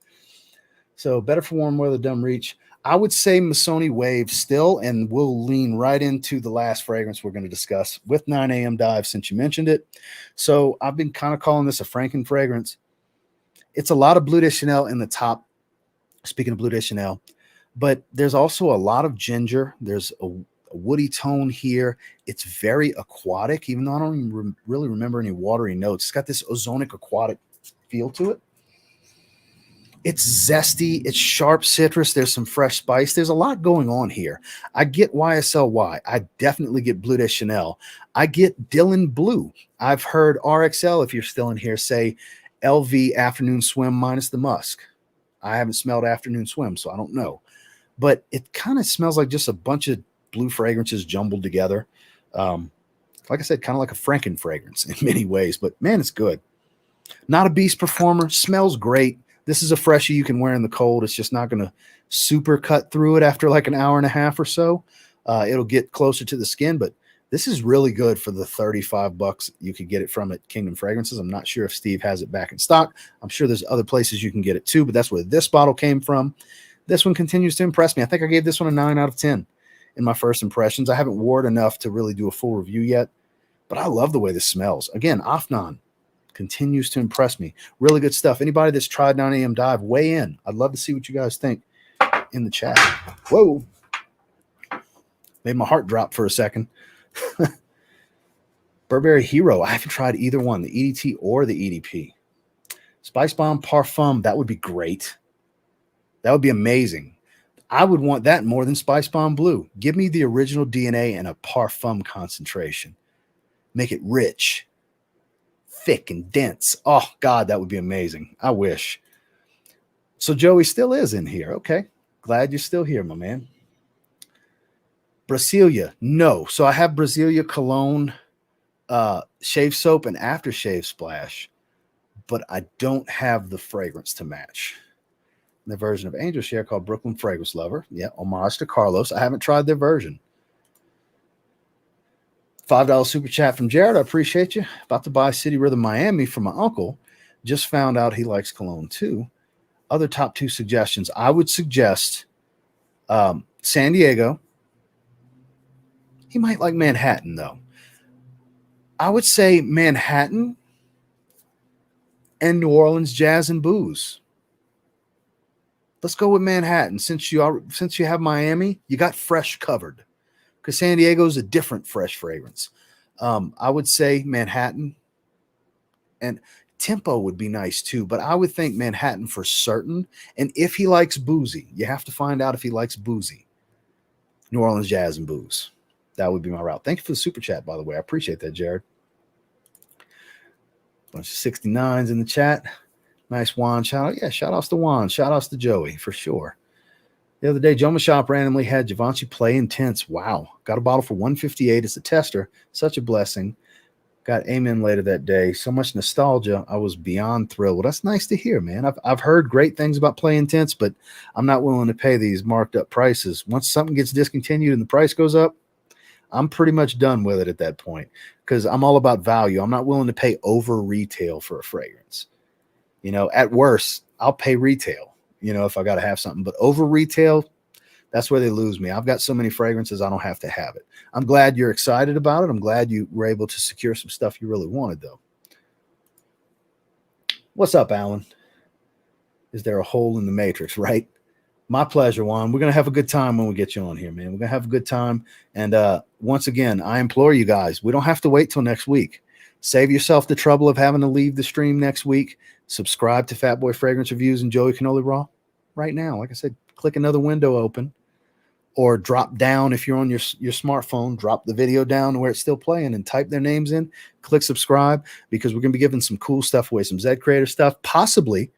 So better for warm weather, dumb reach. I would say Missoni Wave still, and we'll lean right into the last fragrance we're going to discuss with 9 a.m. dive since you mentioned it. So I've been kind of calling this a Franken fragrance. It's a lot of Bleu de Chanel in the top. Speaking of Bleu de Chanel, but there's also a lot of ginger. There's a woody tone here. It's very aquatic, even though I don't even really remember any watery notes. It's got this ozonic aquatic feel to it. It's zesty. It's sharp citrus. There's some fresh spice. There's a lot going on here. I get YSLY. I definitely get Bleu de Chanel. I get Dylan Blue. I've heard RXL, if you're still in here, say LV Afternoon Swim minus the musk. I haven't smelled Afternoon Swim, so I don't know. But it kind of smells like just a bunch of blue fragrances jumbled together. Like I said, kind of like a Franken fragrance in many ways. But, man, it's good. Not a beast performer. Smells great. This is a freshie you can wear in the cold. It's just not going to super cut through it after like an hour and a half or so. It'll get closer to the skin, but this is really good for the $35 you could get it from at Kingdom Fragrances. I'm not sure if Steve has it back in stock. I'm sure there's other places you can get it too, but that's where this bottle came from. This one continues to impress me. I think I gave this one a 9 out of 10 in my first impressions. I haven't wore it enough to really do a full review yet, but I love the way this smells. Again, Afnan continues to impress me. Really good stuff. Anybody that's tried 9 a.m. dive, weigh in. I'd love to see what you guys think in the chat. Whoa. Made my heart drop for a second. Burberry Hero. I haven't tried either one, the EDT or the EDP. Spice Bomb Parfum. That would be great. That would be amazing. I would want that more than Spice Bomb Blue. Give me the original DNA and a parfum concentration. Make it rich, thick and dense. Oh, God, that would be amazing. I wish. So Joey still is in here. Okay. Glad you're still here, my man. Brasilia. No. So I have Brasilia Cologne, shave soap, and aftershave splash, but I don't have the fragrance to match. The version of Angel Share called Brooklyn Fragrance Lover. Yeah, homage to Carlos. I haven't tried their version. $5 super chat from Jared. I appreciate you. About to buy City Rhythm Miami from my uncle. Just found out he likes cologne too. Other top 2 suggestions. I would suggest San Diego. He might like Manhattan though. I would say Manhattan and New Orleans Jazz and Booze. Let's go with Manhattan. Since you have Miami, you got fresh covered. Because San Diego is a different fresh fragrance. I would say Manhattan. And Tempo would be nice too. But I would think Manhattan for certain. And if he likes boozy, you have to find out if he likes boozy. New Orleans Jazz and Booze. That would be my route. Thank you for the super chat, by the way. I appreciate that, Jared. Bunch of 69s in the chat. Nice Juan shout out. Yeah, shout outs to Juan. Shout outs to Joey for sure. The other day, Joma Shop randomly had Givenchy Play Intense. Wow. Got a bottle for $158. It's a tester. Such a blessing. Got Amen later that day. So much nostalgia. I was beyond thrilled. Well, that's nice to hear, man. I've heard great things about Play Intense, but I'm not willing to pay these marked up prices. Once something gets discontinued and the price goes up, I'm pretty much done with it at that point because I'm all about value. I'm not willing to pay over retail for a fragrance. You know, at worst, I'll pay retail, you know, if I got to have something. But over retail, that's where they lose me. I've got so many fragrances, I don't have to have it. I'm glad you're excited about it. I'm glad you were able to secure some stuff you really wanted, though. What's up, Alan? Is there a hole in the matrix, right? My pleasure, Juan. We're going to have a good time when we get you on here, man. We're going to have a good time. And once again, I implore you guys, we don't have to wait till next week. Save yourself the trouble of having to leave the stream next week. Subscribe to Fat Boy Fragrance Reviews and Joey Cannoli Raw right now. Like I said, click another window open. or drop down if you're on your smartphone, drop the video down where it's still playing and type their names in, click subscribe, because we're going to be giving some cool stuff away, some Zed Creator stuff. Possibly,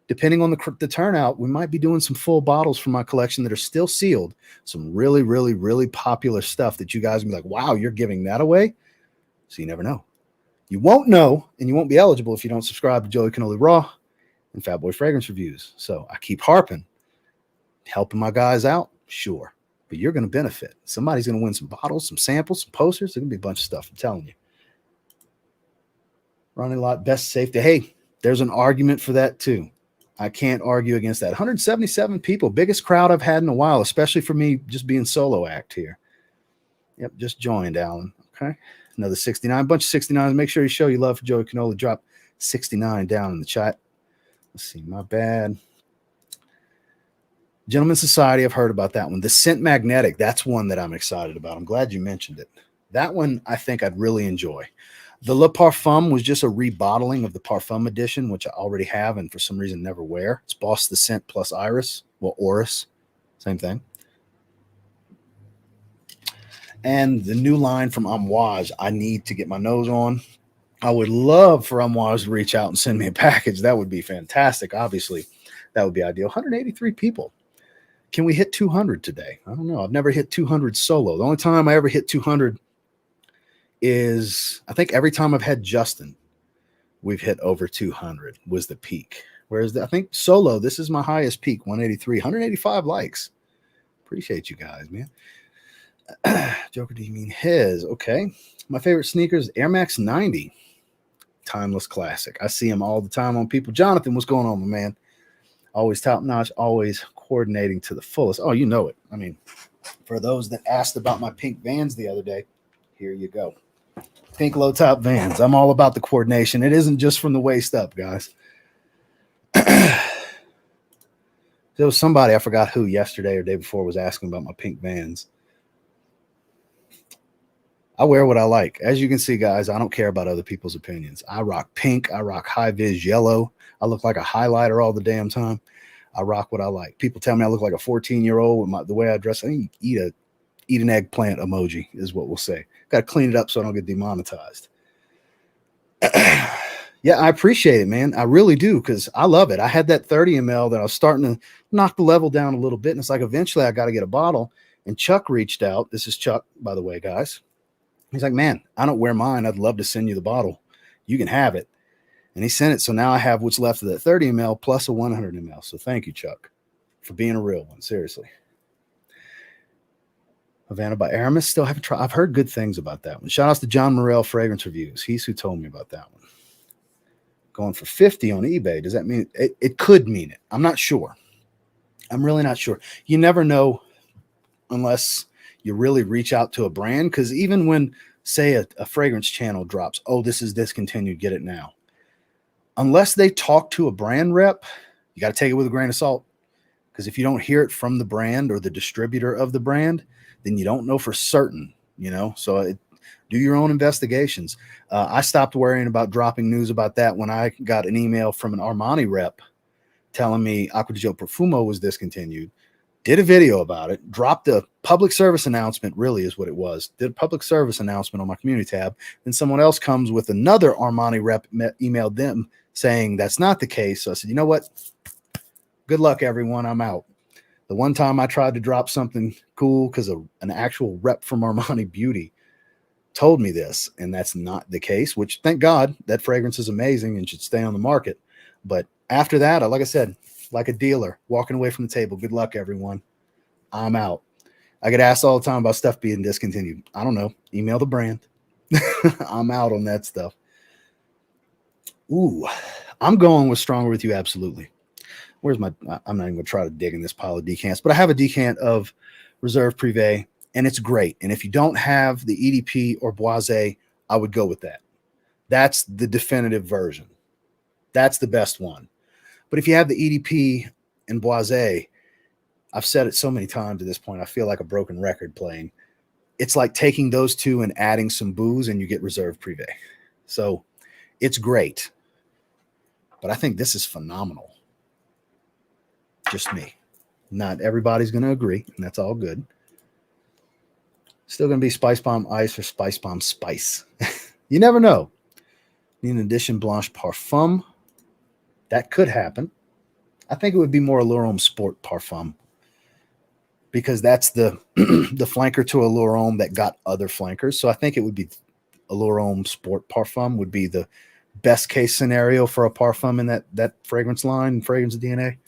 depending on the turnout, we might be doing some full bottles from my collection that are still sealed. Some really, really, really popular stuff that you guys will be like, wow, you're giving that away? So you never know. You won't know, and you won't be eligible if you don't subscribe to Joey Cannoli Raw and Fat Boy Fragrance Reviews. So I keep harping, helping my guys out, sure, but you're going to benefit. Somebody's going to win some bottles, some samples, some posters. There's going to be a bunch of stuff, I'm telling you. Running a lot, best safety. Hey, there's an argument for that too. I can't argue against that. 177 people, biggest crowd I've had in a while, especially for me just being solo act here. Yep, just joined, Alan. Okay. Another 69, bunch of 69s. Make sure you show your love for Joey Cannoli. Drop 69 down in the chat. Let's see, my bad. Gentleman's Society, I've heard about that one. The Scent Magnetic, that's one that I'm excited about. I'm glad you mentioned it. That one I think I'd really enjoy. The Le Parfum was just a rebottling of the Parfum edition, which I already have and for some reason never wear. It's Boss the Scent plus Iris. Well, Oris, same thing. And the new line from Amouage, I need to get my nose on. I would love for Amouage to reach out and send me a package. That would be fantastic. Obviously, that would be ideal. 183 people. Can we hit 200 today? I don't know. I've never hit 200 solo. The only time I ever hit 200 is, I think every time I've had Justin, we've hit over 200 was the peak. Whereas I think solo, this is my highest peak, 183, 185 likes. Appreciate you guys, man. Joker, do you mean his? Okay. My favorite sneakers, Air Max 90. Timeless classic. I see them all the time on people. Jonathan, what's going on, my man? Always top notch, always coordinating to the fullest. Oh, you know it. I mean, for those that asked about my pink Vans the other day, here you go. Pink low top Vans. I'm all about the coordination. It isn't just from the waist up, guys. There was somebody, I forgot who, yesterday or day before was asking about my pink Vans. I wear what I like. As you can see, guys, I don't care about other people's opinions. I rock pink. I rock high-vis yellow. I look like a highlighter all the damn time. I rock what I like. People tell me I look like a 14-year-old with the way I dress. I think eat an eggplant emoji is what we'll say. Got to clean it up so I don't get demonetized. Yeah, I appreciate it, man. I really do, because I love it. I had that 30 ml that I was starting to knock the level down a little bit, and it's like eventually I got to get a bottle. And Chuck reached out. This is Chuck, by the way, guys. He's like, man, I don't wear mine. I'd love to send you the bottle. You can have it. And he sent it. So now I have what's left of that 30 ml plus a 100 ml. So thank you, Chuck, for being a real one. Seriously. Havana by Aramis. Still haven't tried. I've heard good things about that one. Shout outs to John Morrell Fragrance Reviews. He's who told me about that one. Going for 50 on eBay. Does that mean it? It could mean it. I'm not sure. I'm really not sure. You never know unless you really reach out to a brand. Because even when, say, a fragrance channel drops, oh, this is discontinued, get it now. Unless they talk to a brand rep, you got to take it with a grain of salt. Because if you don't hear it from the brand or the distributor of the brand, then you don't know for certain, you know. So do your own investigations. I stopped worrying about dropping news about that when I got an email from an Armani rep telling me Acqua di Gio Profumo was discontinued. Did a video about it, dropped a public service announcement, really is what it was. Did a public service announcement on my community tab. Then someone else comes with another Armani rep, emailed them saying that's not the case. So I said, you know what? Good luck, everyone. I'm out. The one time I tried to drop something cool because an actual rep from Armani Beauty told me this, and that's not the case, which thank God, that fragrance is amazing and should stay on the market. But after that, like I said, like a dealer walking away from the table, good luck, everyone. I'm out. I get asked all the time about stuff being discontinued. I don't know. Email the brand. I'm out on that stuff. Ooh, I'm going with Stronger With You, absolutely. Where's my, I'm not even going to try to dig in this pile of decants, but I have a decant of Reserve Privé, and it's great. And if you don't have the EDP or Boisé, I would go with that. That's the definitive version. That's the best one. But if you have the EDP and Boisé, I've said it so many times at this point, I feel like a broken record playing. It's like taking those two and adding some booze and you get Reserve Privé. So it's great. But I think this is phenomenal. Just me. Not everybody's going to agree, and that's all good. Still going to be Spice Bomb Ice or Spice Bomb Spice. You never know. Need an Edition Blanche Parfum. That could happen. I think it would be more Allure Homme Sport Parfum, because that's the the flanker to Allure Homme that got other flankers. So I think it would be Allure Homme Sport Parfum would be the best case scenario for a parfum in that fragrance line, fragrance DNA.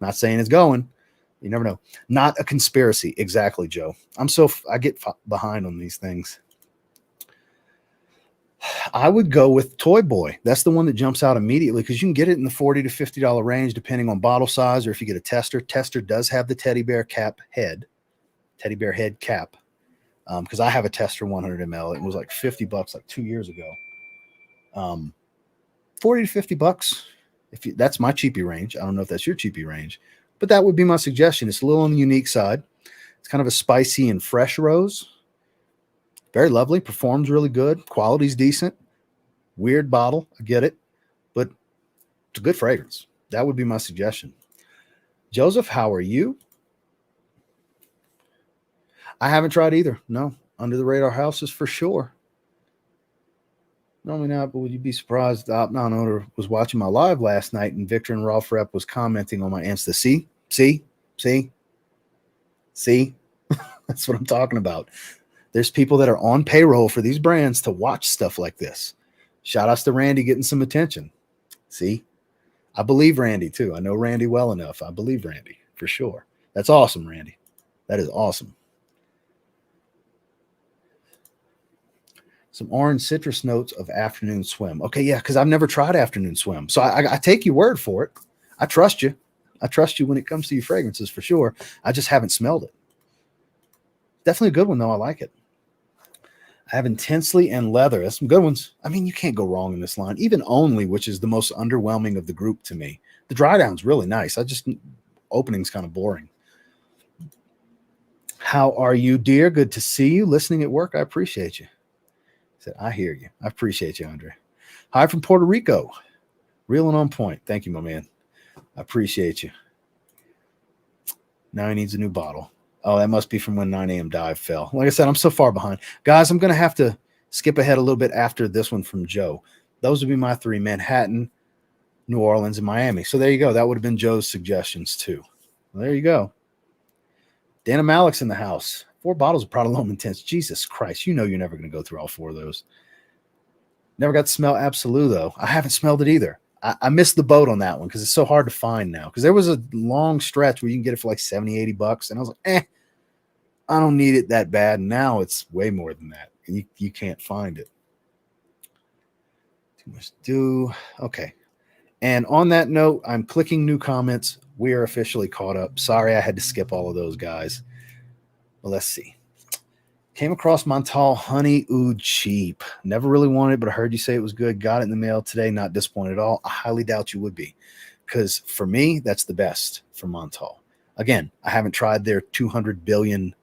Not saying it's going. You never know. Not a conspiracy. Exactly, Joe. I get behind on these things. I would go with Toy Boy. That's the one that jumps out immediately because you can get it in the $40 to $50 range, depending on bottle size, or if you get a tester. Tester does have the teddy bear head cap. Because I have a tester 100 ml. It was like $50 like 2 years ago. $40 to $50. That's my cheapie range. I don't know if that's your cheapie range, but that would be my suggestion. It's a little on the unique side. It's kind of a spicy and fresh rose. Very lovely. Performs really good. Quality's decent. Weird bottle. I get it. But it's a good fragrance. That would be my suggestion. Joseph, how are you? I haven't tried either. No. Under the Radar houses for sure. Normally not, but would you be surprised? The Op non-owner was watching my live last night, and Victor and Rolf Rep was commenting on my Insta. See? That's what I'm talking about. There's people that are on payroll for these brands to watch stuff like this. Shout outs to Randy getting some attention. See? I believe Randy too. I know Randy well enough. I believe Randy for sure. That's awesome, Randy. That is awesome. Some orange citrus notes of Afternoon Swim. Okay, yeah, because I've never tried Afternoon Swim. So I take your word for it. I trust you. I trust you when it comes to your fragrances for sure. I just haven't smelled it. Definitely a good one, though. I like it. I have Intensely and Leather. That's some good ones. I mean, you can't go wrong in this line. Even Only, which is the most underwhelming of the group to me. The dry down's really nice. Opening's kind of boring. How are you, dear? Good to see you. Listening at work, I appreciate you. Said, I hear you. I appreciate you, Andre. Hi from Puerto Rico. Real and on point. Thank you, my man. I appreciate you. Now he needs a new bottle. Oh, that must be from when 9 a.m. dive fell. Like I said, I'm so far behind. Guys, I'm going to have to skip ahead a little bit after this one from Joe. Those would be my three: Manhattan, New Orleans, and Miami. So there you go. That would have been Joe's suggestions too. Well, there you go. Dana Malik's in the house. 4 bottles of Prada L'Homme Intense. Jesus Christ. You know you're never going to go through all 4 of those. Never got to smell Absolute, though. I haven't smelled it either. I missed the boat on that one because it's so hard to find now. Because there was a long stretch where you can get it for like $70, $80. And I was like, I don't need it that bad. And now it's way more than that. And you can't find it. Too much to do. Okay. And on that note, I'm clicking new comments. We are officially caught up. Sorry I had to skip all of those, guys. Well, let's see. Came across Montal Honey Oud Cheap. Never really wanted it, but I heard you say it was good. Got it in the mail today. Not disappointed at all. I highly doubt you would be, because for me, that's the best from Montal. Again, I haven't tried their 200 billion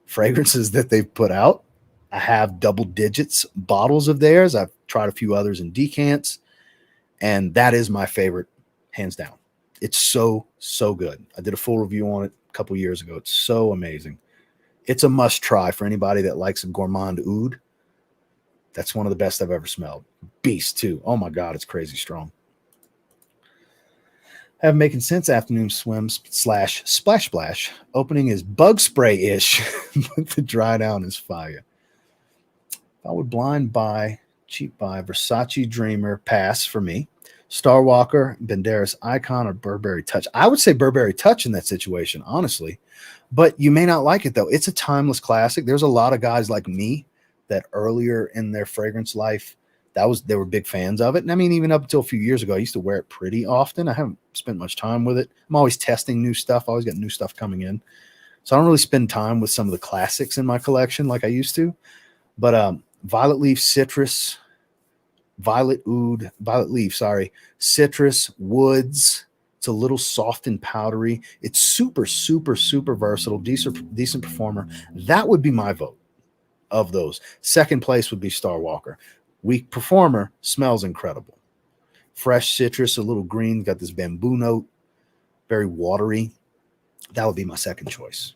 fragrances that they've put out. I have double digits bottles of theirs. I've tried a few others in decants, and that is my favorite, hands down. It's so, so good. I did a full review on it a couple years ago. It's so amazing. It's a must try for anybody that likes a gourmand oud. That's one of the best I've ever smelled. Beast, too. Oh, my God, it's crazy strong. Have Making Sense Afternoon Swims / Splash Splash. Opening is bug spray-ish, but the dry down is fire. If I would blind buy, cheap buy, Versace Dreamer, pass for me. Star Walker, Banderas Icon, or Burberry Touch. I would say Burberry Touch in that situation, honestly. But you may not like it, though. It's a timeless classic. There's a lot of guys like me that earlier in their fragrance life, they were big fans of it. And I mean, even up until a few years ago, I used to wear it pretty often. I haven't spent much time with it. I'm always testing new stuff. I always got new stuff coming in. So I don't really spend time with some of the classics in my collection like I used to. But Violet Leaf Citrus, Citrus, Woods. It's a little soft and powdery. It's super, super, super versatile, decent performer. That would be my vote of those. Second place would be Star Walker. Weak performer, smells incredible. Fresh citrus, a little green, got this bamboo note, very watery. That would be my second choice.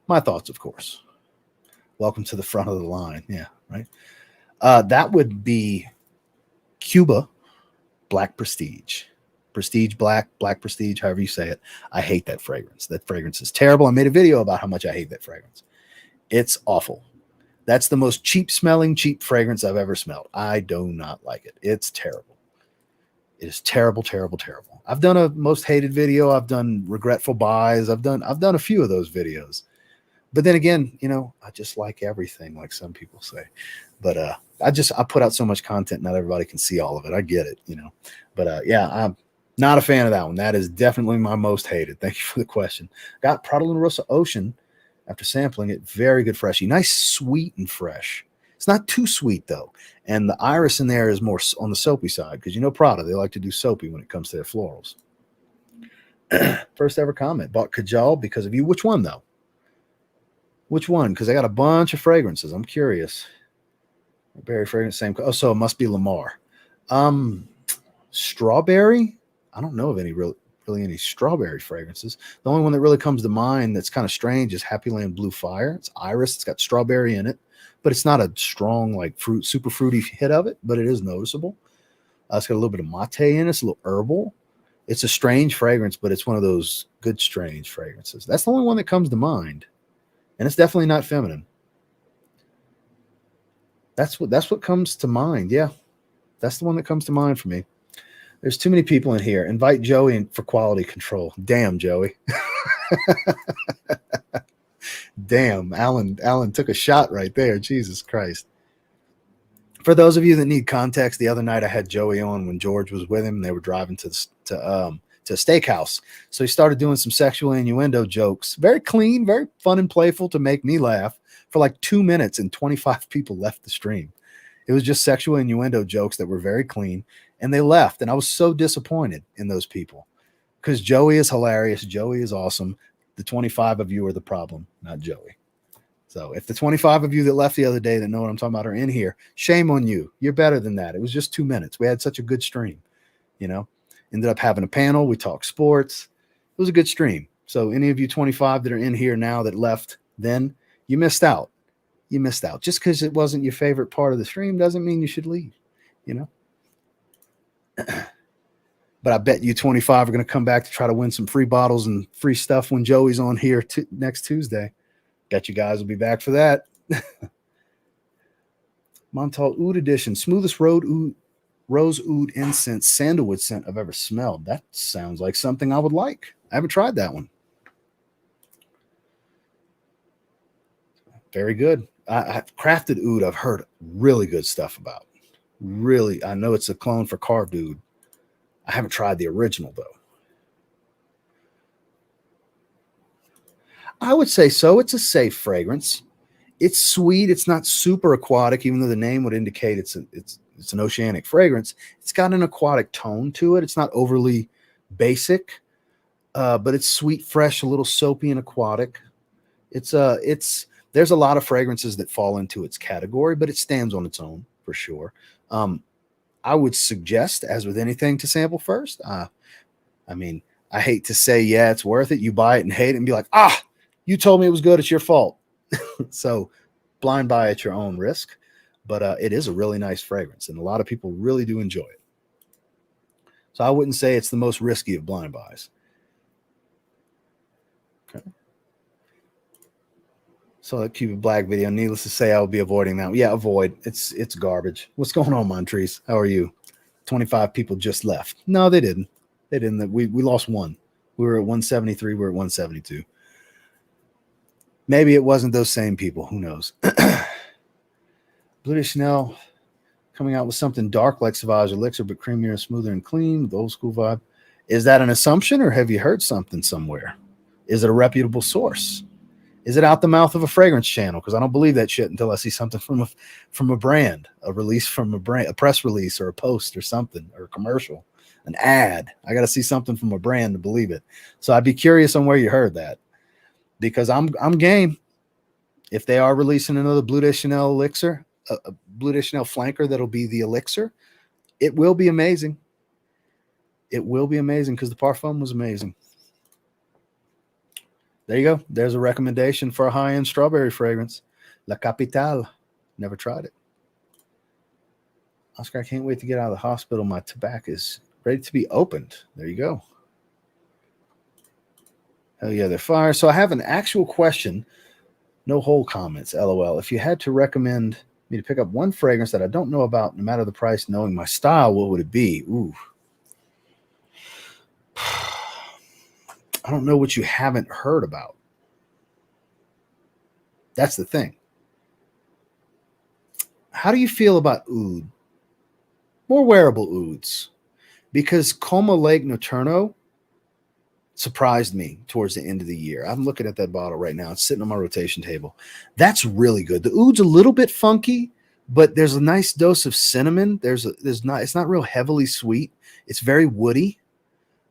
My thoughts, of course. Welcome to the front of the line. Yeah, right. That would be Cuba Black Prestige. Prestige Black, Black Prestige, however you say it. I hate that fragrance. That fragrance is terrible. I made a video about how much I hate that fragrance. It's awful. That's the most cheap smelling, cheap fragrance I've ever smelled. I do not like it. It's terrible. It is terrible, terrible, terrible. I've done a most hated video. I've done regretful buys. I've done a few of those videos. But then again, you know, I just like everything, like some people say. But I put out so much content, not everybody can see all of it. I get it, you know. But yeah, I'm not a fan of that one. That is definitely my most hated. Thank you for the question. Got Prada Luna Rossa Ocean after sampling it. Very good freshy. Nice, sweet and fresh. It's not too sweet though. And the iris in there is more on the soapy side because you know Prada, they like to do soapy when it comes to their florals. First ever comment. Bought Kajal because of you. Which one though? Which one? Because I got a bunch of fragrances. I'm curious. Berry fragrance, same. Oh, so it must be Lamar. Strawberry. I don't know of any really any strawberry fragrances. The only one that really comes to mind that's kind of strange is Happy Land Blue Fire. It's iris. It's got strawberry in it, but it's not a strong like fruit, super fruity hit of it. But it is noticeable. It's got a little bit of mate in it. It's a little herbal. It's a strange fragrance, but it's one of those good strange fragrances. That's the only one that comes to mind. And it's definitely not feminine. That's what comes to mind. Yeah. That's the one that comes to mind for me. There's too many people in here. Invite Joey in for quality control. Damn, Joey. Damn, Alan took a shot right there. Jesus Christ. For those of you that need context, the other night I had Joey on when George was with him. They were driving to a steakhouse. So he started doing some sexual innuendo jokes. Very clean, very fun and playful to make me laugh for like 2 minutes, and 25 people left the stream. It was just sexual innuendo jokes that were very clean, and they left. And I was so disappointed in those people because Joey is hilarious. Joey is awesome. The 25 of you are the problem, not Joey. So if the 25 of you that left the other day that know what I'm talking about are in here, shame on you. You're better than that. It was just 2 minutes. We had such a good stream, you know. Ended up having a panel. We talked sports. It was a good stream. So any of you 25 that are in here now that left then, you missed out. You missed out. Just because it wasn't your favorite part of the stream doesn't mean you should leave, you know. But I bet you 25 are going to come back to try to win some free bottles and free stuff when Joey's on here next Tuesday. Bet you guys will be back for that. Montal Oud Edition. Smoothest rose oud incense sandalwood scent I've ever smelled. That sounds like something I would like. I haven't tried that one. Very good. I've crafted oud. I've heard really good stuff about. Really, I know it's a clone for carved oud. I haven't tried the original though. I would say so. It's a safe fragrance. It's sweet. It's not super aquatic, even though the name would indicate it's an oceanic fragrance. It's got an aquatic tone to it. It's not overly basic, but it's sweet, fresh, a little soapy and aquatic. There's a lot of fragrances that fall into its category, but it stands on its own for sure. I would suggest, as with anything, to sample first. I mean, I hate to say, yeah, it's worth it. You buy it and hate it and be like, you told me it was good. It's your fault. So blind buy at your own risk. But it is a really nice fragrance, and a lot of people really do enjoy it. So I wouldn't say it's the most risky of blind buys. Okay. So that Cuban Black video, needless to say, I will be avoiding that. Yeah, avoid. It's garbage. What's going on, Montrese? How are you? 25 people just left. No, they didn't. They didn't. We lost one. We were at 173. We were at 172. Maybe it wasn't those same people. Who knows? Bleu de Chanel coming out with something dark like Sauvage Elixir, but creamier and smoother and clean with the old school vibe. Is that an assumption, or have you heard something somewhere? Is it a reputable source? Is it out the mouth of a fragrance channel? Because I don't believe that shit until I see something from a brand, a release from a brand, a press release or a post or something, or a commercial, an ad. I got to see something from a brand to believe it. So I'd be curious on where you heard that, because I'm game. If they are releasing another Bleu de Chanel elixir, a Bleu de Chanel flanker that'll be the elixir, it will be amazing. It will be amazing because the parfum was amazing. There you go. There's a recommendation for a high-end strawberry fragrance. La Capitale. Never tried it. Oscar, I can't wait to get out of the hospital. My tobacco is ready to be opened. There you go. Hell yeah, they're fire. So I have an actual question. No whole comments, LOL. If you had to recommend me to pick up one fragrance that I don't know about, no matter the price, knowing my style, what would it be? Ooh. I don't know what you haven't heard about. That's the thing. How do you feel about oud? More wearable ouds. Because Como Lake Nocturno surprised me towards the end of the year. I'm looking at that bottle right now. It's sitting on my rotation table. That's really good. The oud's a little bit funky, but there's a nice dose of cinnamon. It's not real heavily sweet. It's very woody.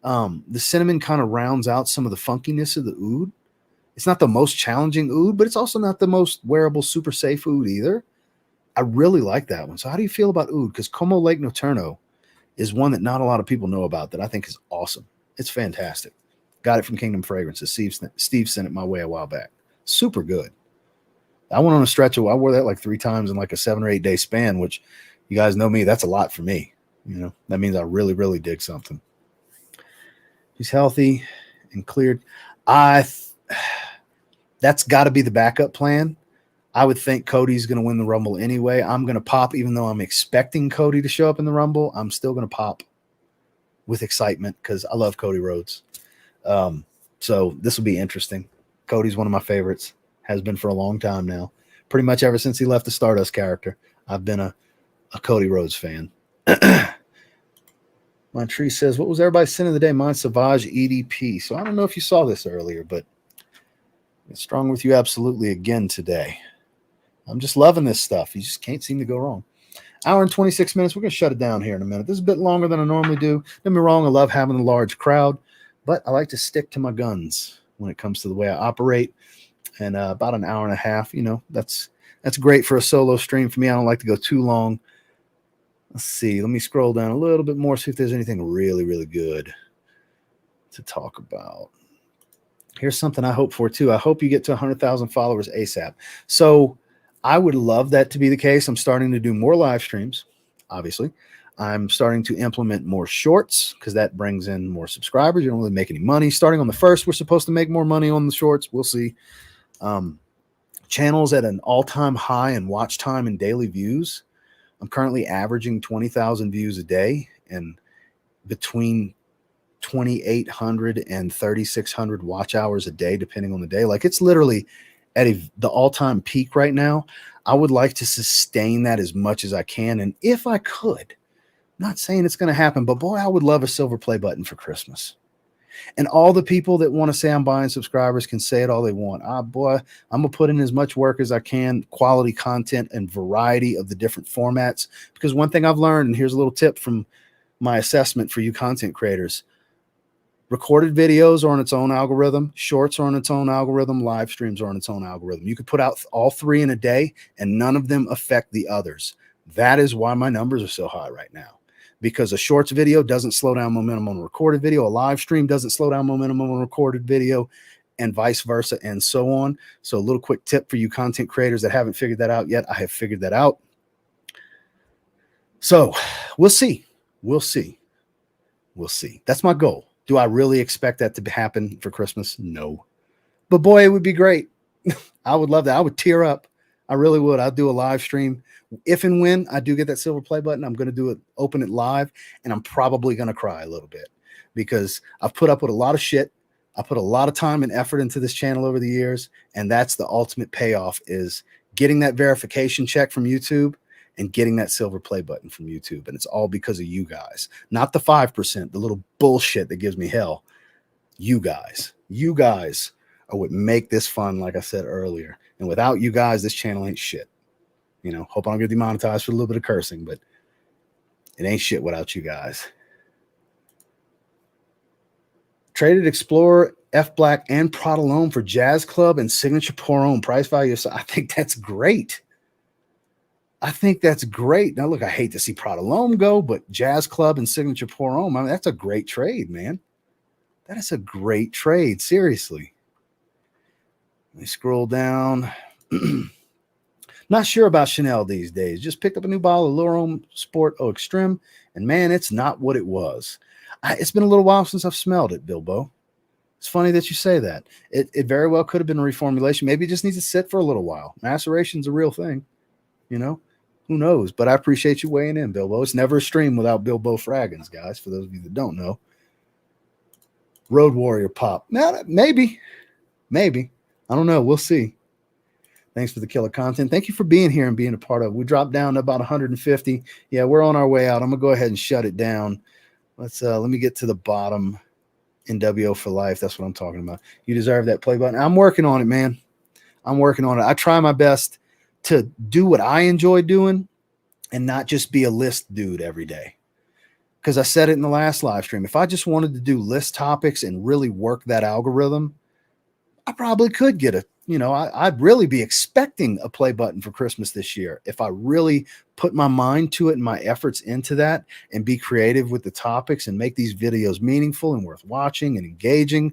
The cinnamon kind of rounds out some of the funkiness of the oud. It's not the most challenging oud, but it's also not the most wearable, super safe oud either. I really like that one. So how do you feel about oud? Because Como Lake Nocturno is one that not a lot of people know about that I think is awesome. It's fantastic. Got it from Kingdom Fragrances. Steve sent it my way a while back. Super good. I went on a stretch of, I wore that like 3 times in like a 7 or 8 day span, which you guys know me. That's a lot for me. You know, that means I really, really dig something. He's healthy and cleared. That's got to be the backup plan. I would think Cody's going to win the Rumble anyway. I'm going to pop, even though I'm expecting Cody to show up in the Rumble. I'm still going to pop with excitement because I love Cody Rhodes. So this will be interesting. Cody's one of my favorites. Has been for a long time now. Pretty much ever since he left the Stardust character, I've been a Cody Rhodes fan. Montree says, what was everybody's sin of the day? Mine, Savage EDP. So I don't know if you saw this earlier, but it's strong with you absolutely again today. I'm just loving this stuff. You just can't seem to go wrong. Hour and 26 minutes. We're going to shut it down here in a minute. This is a bit longer than I normally do. Don't get me wrong. I love having a large crowd, but I like to stick to my guns when it comes to the way I operate. And about an hour and a half, you know, that's great for a solo stream for me. I don't like to go too long. Let's see. Let me scroll down a little bit more, see if there's anything really, really good to talk about. Here's something I hope for too. I hope you get to 100,000 followers ASAP. So I would love that to be the case. I'm starting to do more live streams, obviously. I'm starting to implement more shorts because that brings in more subscribers. You don't really make any money. Starting on the 1st, we're supposed to make more money on the shorts. We'll see. Channels at an all-time high in watch time and daily views. I'm currently averaging 20,000 views a day and between 2,800 and 3,600 watch hours a day, depending on the day. Like it's literally at the all-time peak right now. I would like to sustain that as much as I can. And if I could, not saying it's going to happen, but boy, I would love a silver play button for Christmas. And all the people that want to say I'm buying subscribers can say it all they want. Boy, I'm going to put in as much work as I can, quality content and variety of the different formats. Because one thing I've learned, and here's a little tip from my assessment for you content creators, recorded videos are on its own algorithm, shorts are on its own algorithm, live streams are on its own algorithm. You could put out all 3 in a day and none of them affect the others. That is why my numbers are so high right now. Because a shorts video doesn't slow down momentum on a recorded video. A live stream doesn't slow down momentum on a recorded video, and vice versa, and so on. So a little quick tip for you content creators that haven't figured that out yet. I have figured that out. So we'll see. We'll see. We'll see. That's my goal. Do I really expect that to happen for Christmas? No. But boy, it would be great. I would love that. I would tear up. I really would. I'd do a live stream. If and when I do get that silver play button, I'm going to do it, open it live, and I'm probably going to cry a little bit because I've put up with a lot of shit. I put a lot of time and effort into this channel over the years, and that's the ultimate payoff is getting that verification check from YouTube and getting that silver play button from YouTube. And it's all because of you guys, not the 5%, the little bullshit that gives me hell. You guys are what make this fun, like I said earlier. And without you guys, this channel ain't shit. You know, hope I don't get demonetized for a little bit of cursing, but it ain't shit without you guys. Traded Explorer, F Black, and Prodalone for Jazz Club and Signature Pour-On. Price value. So I think that's great. I think that's great. Now, look, I hate to see Prodalone go, but Jazz Club and Signature Pour-On, I mean, that's a great trade, man. That is a great trade. Seriously. Let me scroll down. Not sure about Chanel these days. Just picked up a new bottle of L'Oreal Sport Eau Extreme, and man, it's not what it was. It's been a little while since I've smelled it, Bilbo. It's funny that you say that. It very well could have been a reformulation. Maybe it just needs to sit for a little while. Maceration's a real thing, you know? Who knows? But I appreciate you weighing in, Bilbo. It's never a stream without Bilbo Fraggins, guys, for those of you that don't know. Road Warrior Pop. Now, maybe. I don't know. We'll see. Thanks for the killer content. Thank you for being here and being a part of it. We dropped down to about 150. Yeah, we're on our way out. I'm going to go ahead and shut it down. Let me get to the bottom. NWO for life. That's what I'm talking about. You deserve that play button. I'm working on it, man. I'm working on it. I try my best to do what I enjoy doing and not just be a list dude every day. Because I said it in the last live stream. If I just wanted to do list topics and really work that algorithm, I probably could get I'd really be expecting a play button for Christmas this year. If I really put my mind to it and my efforts into that and be creative with the topics and make these videos meaningful and worth watching and engaging,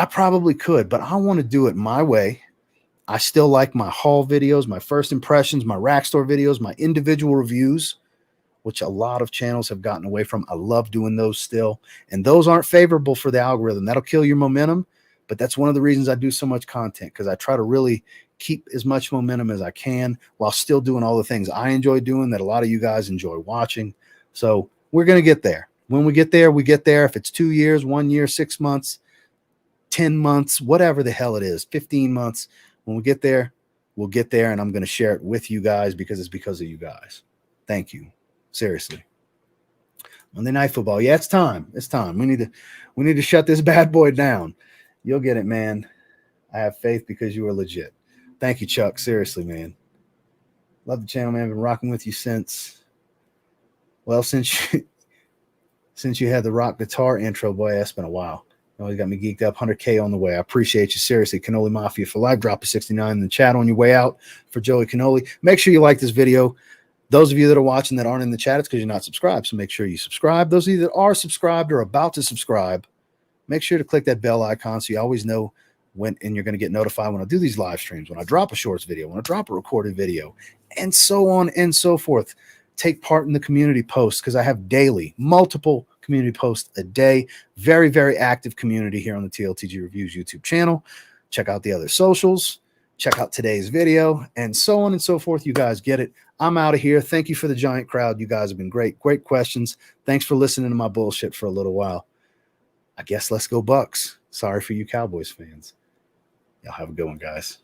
I probably could, but I want to do it my way. I still like my haul videos, my first impressions, my rack store videos, my individual reviews, which a lot of channels have gotten away from. I love doing those still. And those aren't favorable for the algorithm. That'll kill your momentum. But that's one of the reasons I do so much content, because I try to really keep as much momentum as I can while still doing all the things I enjoy doing that a lot of you guys enjoy watching. So we're going to get there. When we get there, we get there. If it's 2 years, 1 year, 6 months, 10 months, whatever the hell it is, 15 months, when we get there, we'll get there. And I'm going to share it with you guys because it's because of you guys. Thank you. Seriously. Monday Night Football. Yeah, it's time. It's time. We need to shut this bad boy down. You'll get it, man. I have faith because you are legit. Thank you, Chuck. Seriously, man. Love the channel, man. I've been rocking with you since you had the rock guitar intro, boy. That's been a while. You always got me geeked up. 100K on the way. I appreciate you. Seriously. Cannoli Mafia for life. Drop a 69 in the chat on your way out for Joey Cannoli. Make sure you like this video. Those of you that are watching that aren't in the chat, it's because you're not subscribed. So make sure you subscribe. Those of you that are subscribed or about to subscribe, make sure to click that bell icon so you always know when, and you're going to get notified when I do these live streams, when I drop a shorts video, when I drop a recorded video, and so on and so forth. Take part in the community posts, because I have daily, multiple community posts a day. Very, very active community here on the TLTG Reviews YouTube channel. Check out the other socials. Check out today's video, and so on and so forth. You guys get it. I'm out of here. Thank you for the giant crowd. You guys have been great. Great questions. Thanks for listening to my bullshit for a little while. I guess let's go Bucks. Sorry for you Cowboys fans. Y'all have a good one, guys.